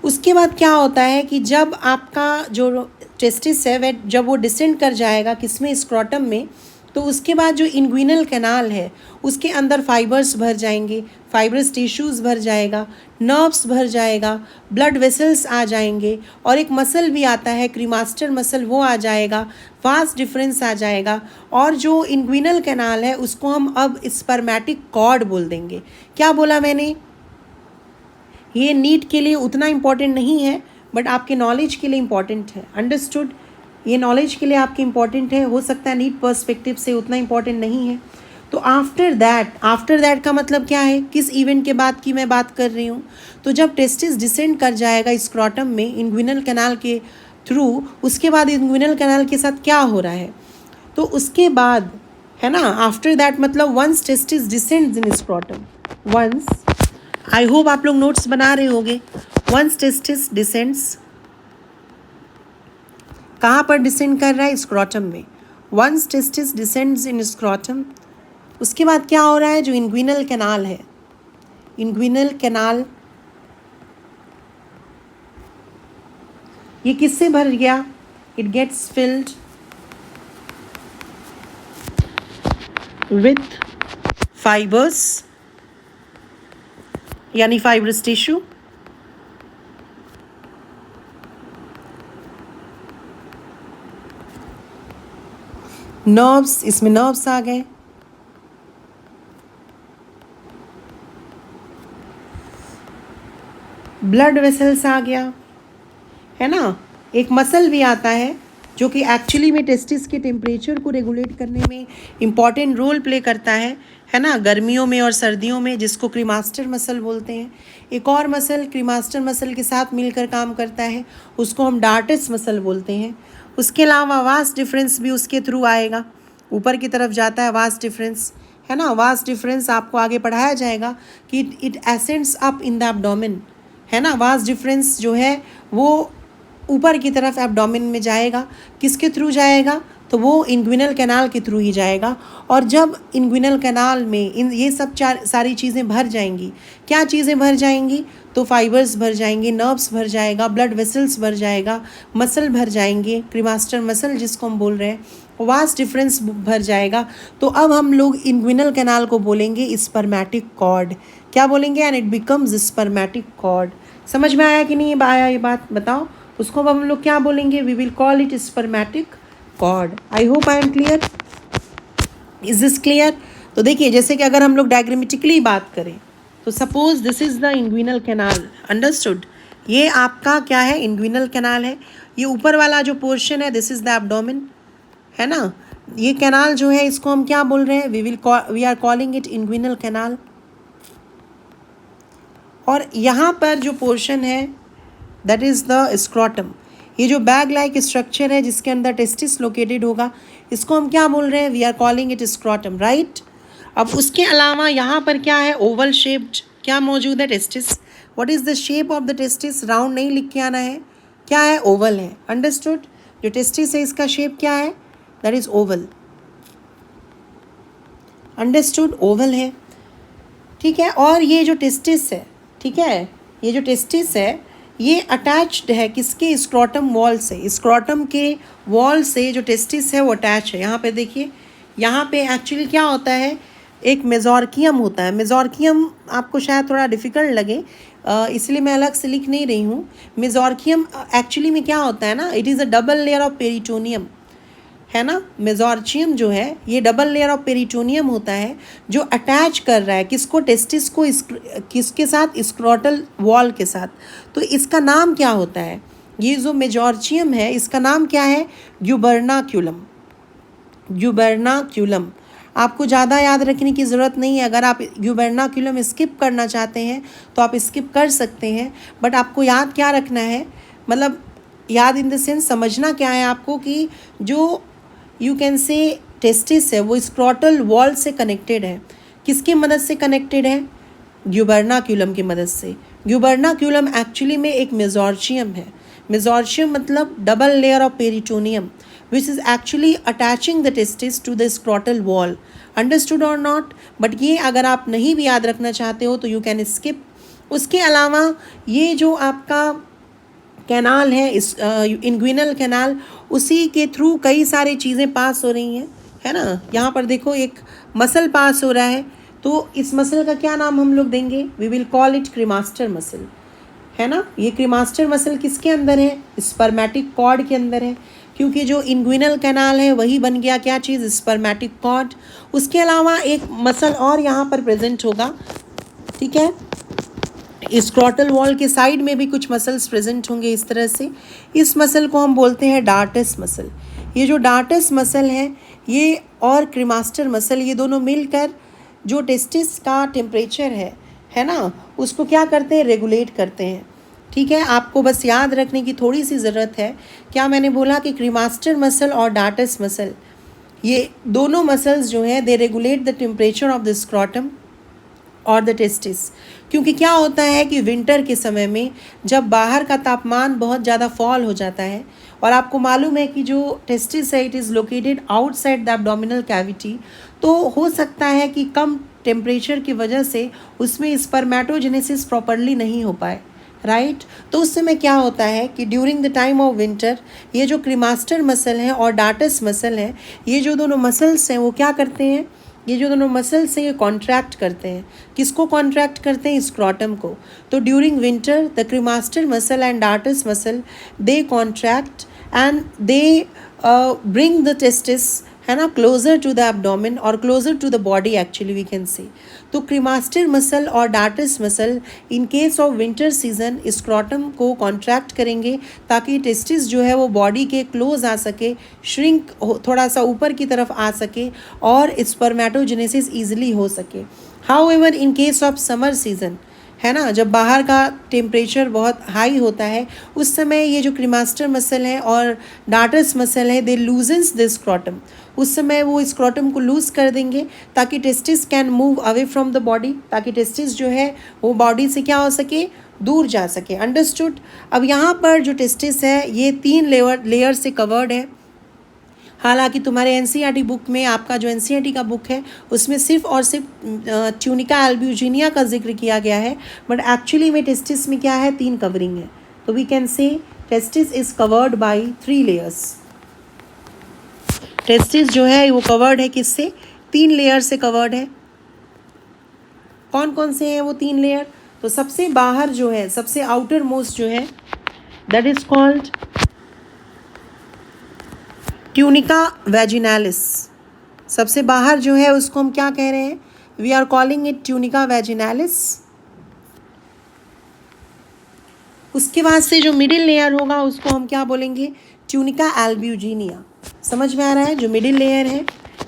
S1: उसके बाद क्या होता है कि जब आपका जो टेस्टिस है वह जब वो डिसेंड कर जाएगा किसमें? स्क्रोटम में, तो उसके बाद जो इंग्विनल कैनाल है उसके अंदर फाइबर्स भर जाएंगे, फाइबरस टिश्यूज़ भर जाएगा, नर्व्स भर जाएगा, ब्लड वेसल्स आ जाएंगे, और एक मसल भी आता है क्रीमास्टर मसल, वो आ जाएगा, वास्ट डिफरेंस आ जाएगा। और जो इंग्विनल कैनाल है उसको हम अब स्पर्मेटिक कॉर्ड बोल देंगे। क्या बोला मैंने? ये नीट के लिए उतना इम्पॉर्टेंट नहीं है, बट आपके नॉलेज के लिए इम्पॉर्टेंट है। अंडरस्टूड। ये नॉलेज के लिए आपके इम्पॉर्टेंट है, हो सकता है नीट पर्सपेक्टिव से उतना इम्पॉर्टेंट नहीं है। तो आफ्टर दैट का मतलब क्या है? किस इवेंट के बाद की मैं बात कर रही हूँ? तो जब टेस्टिस डिसेंड कर जाएगा स्क्रोटम में इंग्विनल कैनाल के थ्रू, उसके बाद इंग्विनल कैनाल के साथ क्या हो रहा है? तो उसके बाद है ना, आफ्टर दैट मतलब once testis descends in scrotum, once, I hope आप लोग नोट्स बना रहे होंगे। वंस टेस्टिस डिसेंड्स, कहाँ पर डिसेंड कर रहा है? स्क्रोटम में। Once testis descends in scrotum, उसके बाद क्या हो रहा है? जो इंग्विनल कैनाल है, इंग्विनल कैनाल ये किससे भर गया? It gets filled with fibres, यानी फाइब्रस टिश्यू, नर्व्स, इसमें नर्व्स आ गए, ब्लड वेसल्स आ गया, है ना। एक मसल भी आता है जो कि एक्चुअली में टेस्टिस के टेम्परेचर को रेगुलेट करने में इम्पॉर्टेंट रोल प्ले करता है ना, गर्मियों में और सर्दियों में, जिसको क्रीमास्टर मसल बोलते हैं। एक और मसल क्रीमास्टर मसल के साथ मिलकर काम करता है, उसको हम डार्टस मसल बोलते हैं। उसके अलावा वास्ट डिफरेंस भी उसके थ्रू आएगा, ऊपर की तरफ जाता है वास्ट डिफरेंस, है ना। वास्ट डिफरेंस आपको आगे पढ़ाया जाएगा कि it ascends up in the abdomen, है ना। वास्ट डिफरेंस जो है वो ऊपर की तरफ एब्डोमेन में जाएगा, किसके थ्रू जाएगा? तो वो इंग्विनल कैनाल के थ्रू ही जाएगा। और जब इंग्विनल कैनाल में ये सब सारी चीज़ें भर जाएंगी, क्या चीज़ें भर जाएंगी? तो फाइबर्स भर जाएंगे, नर्व्स भर जाएगा, ब्लड वेसल्स भर जाएगा, मसल भर जाएंगे, क्रीमास्टर मसल जिसको हम बोल रहे हैं, वास्ट डिफरेंस भर जाएगा। तो अब हम लोग इंग्विनल कैनाल को बोलेंगे स्पर्मेटिक कॉर्ड। क्या बोलेंगे? And it becomes spermatic cord. समझ में आया कि नहीं आया ये बात? बताओ। उसको अब हम लोग क्या बोलेंगे? We will call it spermatic cord. I hope I am clear. Is this clear? तो देखिए, जैसे कि अगर हम लोग डायग्रामेटिकली बात करें तो suppose this is the inguinal canal, understood. ये आपका क्या है? इंग्विनल कैनाल है। ये ऊपर वाला जो पोर्शन है दिस इज द एब्डोमेन, है ना। ये कैनाल जो है इसको हम क्या बोल रहे हैं? We are calling it inguinal canal. और यहाँ पर जो पोर्शन है दैट इज़ द स्क्रोटम। ये जो बैग लाइक स्ट्रक्चर है जिसके अंदर टेस्टिस लोकेटेड होगा, इसको हम क्या बोल रहे हैं? We are calling it scrotum, right. अब उसके अलावा यहाँ पर क्या है? ओवल शेप्ड क्या मौजूद है? Testis. What is the shape of the testis? Round नहीं लिख के आना है, क्या है? ओवल है। अंडरस्टूड। जो टेस्टिस है इसका शेप क्या है? That is Oval. Understood, Oval है, ठीक है। और ये जो टेस्टिस है, ठीक है, ये जो टेस्टिस है ये अटैच्ड है किसके? स्क्रोटम वॉल से। स्क्रोटम के वॉल से जो टेस्टिस है वो अटैच है। यहाँ पे देखिए, यहाँ पे एक्चुअली क्या होता है? एक मेजोर्कियम होता है। मेजोर्कियम आपको शायद थोड़ा डिफ़िकल्ट लगे, इसलिए मैं अलग से लिख नहीं रही हूँ। मेजोर्कियम एक्चुअली में क्या होता है ना, it is a double layer of peritoneum, है ना। मेजोर्चियम जो है ये डबल लेयर ऑफ पेरिटोनियम होता है जो अटैच कर रहा है किसको, टेस्टिस को, किसके साथ, स्क्रोटल वॉल के साथ। तो इसका नाम क्या होता है, ये जो मेजोर्चियम है इसका नाम क्या है, ग्यूबर्नाक्यूलम। ग्यूबर्नाक्यूलम आपको ज़्यादा याद रखने की ज़रूरत नहीं है। अगर आप ग्यूबर्नाक्यूलम स्किप करना चाहते हैं तो आप स्किप कर सकते हैं, बट आपको याद क्या रखना है, मतलब याद इन द सेंस समझना क्या है आपको कि जो यू कैन से टेस्टिस है वो स्क्रोटल वॉल से कनेक्टेड है। किसकी मदद से कनेक्टेड है, ग्यूबर्नाक्यूलम की मदद से। ग्यूबर्नाक्यूलम एक्चुअली में एक मेजोर्चियम है। मेजोर्चियम मतलब double layer of peritoneum which is actually attaching the testis to the scrotal wall. Understood or not? But ये अगर आप नहीं भी याद रखना चाहते हो तो यू कैन स्किप। उसके अलावा ये जो आपका कैनाल है, इस इंग्विनल कैनाल, उसी के थ्रू कई सारी चीज़ें पास हो रही हैं, है ना। यहाँ पर देखो एक मसल पास हो रहा है, तो इस मसल का क्या नाम हम लोग देंगे, we will call it cremaster muscle, है ना। ये क्रीमास्टर मसल किसके अंदर है, स्पर्मेटिक कॉर्ड के अंदर है, क्योंकि जो इंग्विनल कैनाल है वही बन गया क्या चीज़, स्पर्मेटिक कॉर्ड। उसके अलावा एक मसल और यहाँ पर प्रेजेंट होगा, ठीक है। स्क्रोटल वॉल के साइड में भी कुछ मसल्स प्रेजेंट होंगे इस तरह से। इस मसल को हम बोलते हैं डार्टस मसल। ये जो डार्टस मसल है ये और क्रीमास्टर मसल, ये दोनों मिलकर जो टेस्टिस का टेम्परेचर है ना, उसको क्या करते हैं, रेगुलेट करते हैं, ठीक है। आपको बस याद रखने की थोड़ी सी ज़रूरत है, क्या मैंने बोला कि क्रीमास्टर मसल और डार्टस मसल, ये दोनों मसल्स जो हैं they regulate the temperature of the scrotum और द टेस्टिस। क्योंकि क्या होता है कि विंटर के समय में जब बाहर का तापमान बहुत ज़्यादा फॉल हो जाता है, और आपको मालूम है कि जो टेस्टिस है it is located outside the abdominal cavity, तो हो सकता है कि कम टेम्परेचर की वजह से उसमें स्पर्मेटोजेनेसिस प्रॉपरली नहीं हो पाए, राइट। तो उस समय क्या होता है कि during the time of winter ये जो क्रीमास्टर मसल है और डार्टस मसल है, ये जो दोनों मसल्स हैं वो क्या करते हैं, ये जो दोनों मसल्स हैं ये कॉन्ट्रैक्ट करते हैं। किसको कॉन्ट्रैक्ट करते हैं, स्क्रॉटम को। तो during winter the cremaster muscle and dartos muscle they contract and they bring the testis, है ना, क्लोजर टू द एब्डोमेन और closer to the body actually we can say. तो क्रीमास्टर मसल और dartos muscle in case of winter season scrotum को contract करेंगे ताकि testis जो है वो बॉडी के क्लोज आ सके, श्रिंक थोड़ा सा ऊपर की तरफ आ सके और स्पर्मेटोजेनेसिस ईजिली हो सके। However in case of summer season, है ना, जब बाहर का टेम्परेचर बहुत हाई होता है उस समय ये जो क्रीमास्टर मसल है और डार्टस मसल है दे लूजन्स द स्क्रॉटम, उस समय वो स्क्रॉटम को लूज कर देंगे ताकि testis can move away from the body, ताकि टेस्टिस जो है वो बॉडी से क्या हो सके, दूर जा सके। अंडरस्टूड। अब यहाँ पर जो टेस्टिस है ये 3 लेयर से कवर्ड है। हालांकि तुम्हारे एनसीईआरटी बुक में, आपका जो एनसीईआरटी का बुक है उसमें सिर्फ और सिर्फ ट्यूनिका एल्ब्यूजिनिया का जिक्र किया गया है, बट एक्चुअली में टेस्टिस में क्या है, 3 कवरिंग है। तो we can say testis is covered by 3 layers. टेस्टिस जो है वो कवर्ड है किससे, 3 लेयर से कवर्ड है। कौन कौन से हैं वो 3 लेयर, तो सबसे बाहर जो है, सबसे आउटर मोस्ट जो है दैट इज कॉल्ड ट्यूनिका वैजिनालिस। सबसे बाहर जो है उसको हम क्या कह रहे हैं, we are calling it tunica vaginalis. उसके बाद से जो मिडिल लेयर होगा उसको हम क्या बोलेंगे, ट्यूनिका एल्ब्यूजिनिया। समझ में आ रहा है, जो मिडिल लेयर है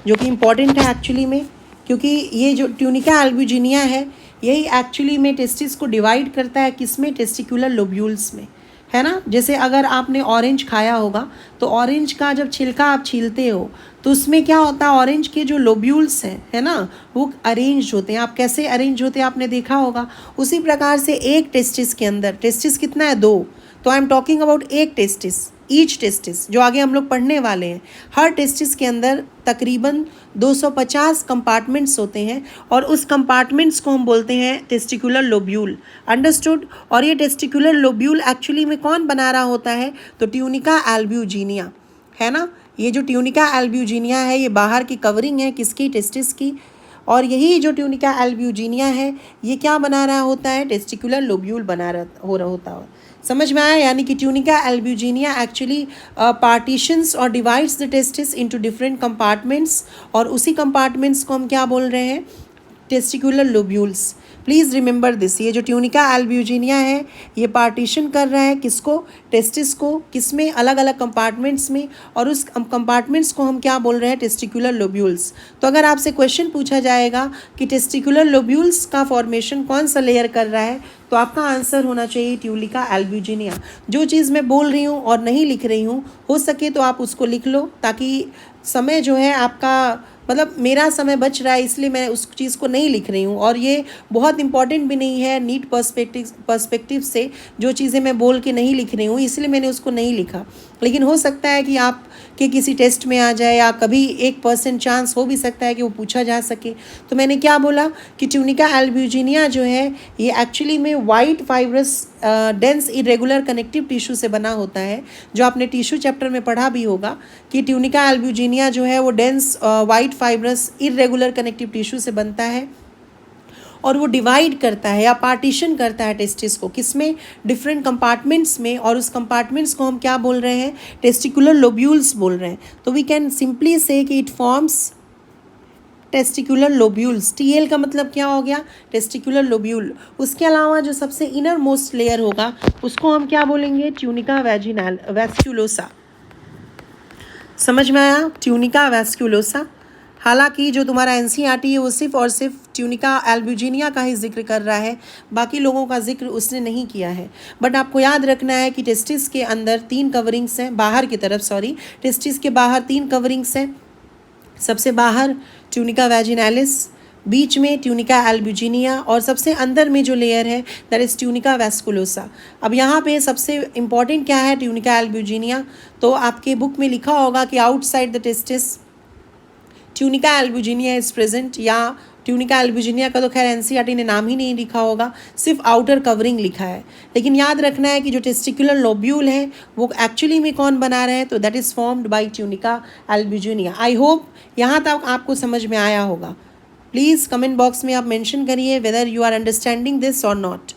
S1: जो कि इम्पॉर्टेंट है एक्चुअली में, क्योंकि ये जो ट्यूनिका एल्ब्यूजिनिया है यही एक्चुअली में टेस्टिस को डिवाइड करता है किसमें, टेस्टिकुलर लोब्यूल्स में, है ना। जैसे अगर आपने ऑरेंज खाया होगा तो ऑरेंज का जब छिलका आप छीलते हो तो उसमें क्या होता है, ऑरेंज के जो लोब्यूल्स हैं, है ना, वो अरेंज होते हैं। आप कैसे अरेंज होते हैं आपने देखा होगा। उसी प्रकार से एक टेस्टिस के अंदर, टेस्टिस कितना है, 2, तो आई एम टॉकिंग अबाउट एक टेस्टिस, ईच टेस्टिस जो आगे हम लोग पढ़ने वाले हैं। हर टेस्टिस के अंदर तकरीबन 250 कंपार्टमेंट्स होते हैं और उस कंपार्टमेंट्स को हम बोलते हैं टेस्टिकुलर लोब्यूल। अंडरस्टूड। और ये टेस्टिकुलर लोब्यूल एक्चुअली में कौन बना रहा होता है, तो ट्यूनिका एल्ब्यूजिनिया, है ना। ये जो ट्यूनिका एल्ब्यूजिनिया है ये बाहर की कवरिंग है किसकी, टेस्टिस की। और यही जो ट्यूनिका एल्ब्यूजिनिया है ये क्या बना रहा होता है, टेस्टिकुलर लोब्यूल बना रहा होता है। समझ में आया? यानी कि ट्यूनिका एल्ब्यूजिनिया एक्चुअली पार्टीशंस और divides the testis into different compartments, और उसी कंपार्टमेंट्स को हम क्या बोल रहे हैं, testicular lobules. Please remember this, ये जो ट्यूनिका एल्ब्यूजिनिया है ये पार्टीशन कर रहा है किसको, टेस्टिस को, किसमें, अलग अलग कंपार्टमेंट्स में, और उस कंपार्टमेंट्स को हम क्या बोल रहे हैं, टेस्टिकुलर लोब्यूल्स। तो अगर आपसे क्वेश्चन पूछा जाएगा कि टेस्टिकुलर लोब्यूल्स का फॉर्मेशन कौन सा लेयर कर रहा है, तो आपका आंसर होना चाहिए ट्यूनिका एल्ब्यूजिनिया। जो चीज़ मैं बोल रही हूँ और नहीं लिख रही हूँ, हो सके तो आप उसको लिख लो, ताकि समय जो है आपका, मतलब मेरा समय बच रहा है, इसलिए मैं उस चीज़ को नहीं लिख रही हूँ। और ये बहुत इंपॉर्टेंट भी नहीं है नीट पर्सपेक्टिव से, जो चीज़ें मैं बोल के नहीं लिख रही हूँ, इसलिए मैंने उसको नहीं लिखा। लेकिन हो सकता है कि आप के किसी टेस्ट में आ जाए, या कभी 1% चांस हो भी सकता है कि वो पूछा जा सके। तो मैंने क्या बोला कि ट्यूनिका एल्ब्यूजिनिया जो है ये एक्चुअली में white fibrous dense irregular connective tissue से बना होता है, जो आपने टिश्यू चैप्टर में पढ़ा भी होगा कि ट्यूनिका एल्ब्यूजिनिया जो है वो dense white fibrous irregular connective tissue से बनता है, और वो डिवाइड करता है या पार्टीशन करता है टेस्टिस को, किसमें, डिफरेंट कंपार्टमेंट्स में, और उस कंपार्टमेंट्स को हम क्या बोल रहे हैं, टेस्टिकुलर लोब्यूल्स बोल रहे हैं। तो वी कैन सिंपली से कि it forms testicular lobules. TL का मतलब क्या हो गया, टेस्टिकुलर लोब्यूल। उसके अलावा जो सबसे इनर मोस्ट लेयर होगा उसको हम क्या बोलेंगे, ट्यूनिका वैस्कुलोसा। समझ में आया, ट्यूनिका वैस्कुलोसा। हालांकि जो तुम्हारा एनसीईआरटी है वो सिर्फ और सिर्फ ट्यूनिका एल्ब्यूजिनिया का ही जिक्र कर रहा है, बाकी लोगों का जिक्र उसने नहीं किया है। बट आपको याद रखना है कि टेस्टिस के अंदर 3 कवरिंग्स हैं, बाहर की तरफ, सॉरी, टेस्टिस के बाहर 3 कवरिंग्स हैं। सबसे बाहर ट्यूनिका वैजिनालिस, बीच में ट्यूनिका एल्ब्यूजिनिया, और सबसे अंदर में जो लेयर है दैट इज ट्यूनिका वैस्कुलोसा। अब यहाँ पे सबसे इम्पॉर्टेंट क्या है, ट्यूनिका एल्ब्यूजिनिया। तो आपके बुक में लिखा होगा कि outside the testis tunica albuginea is present, या ट्यूनिका एल्ब्यूजिनिया का तो खैर एनसीईआरटी ने नाम ही नहीं लिखा होगा, सिर्फ आउटर कवरिंग लिखा है। लेकिन याद रखना है कि जो टेस्टिकुलर लोब्यूल है वो एक्चुअली में कौन बना रहे हैं, तो that is formed by tunica albuginea. I hope यहाँ तक आपको समझ में आया होगा। प्लीज़ कमेंट बॉक्स में आप मेंशन करिए whether you are understanding this और नॉट।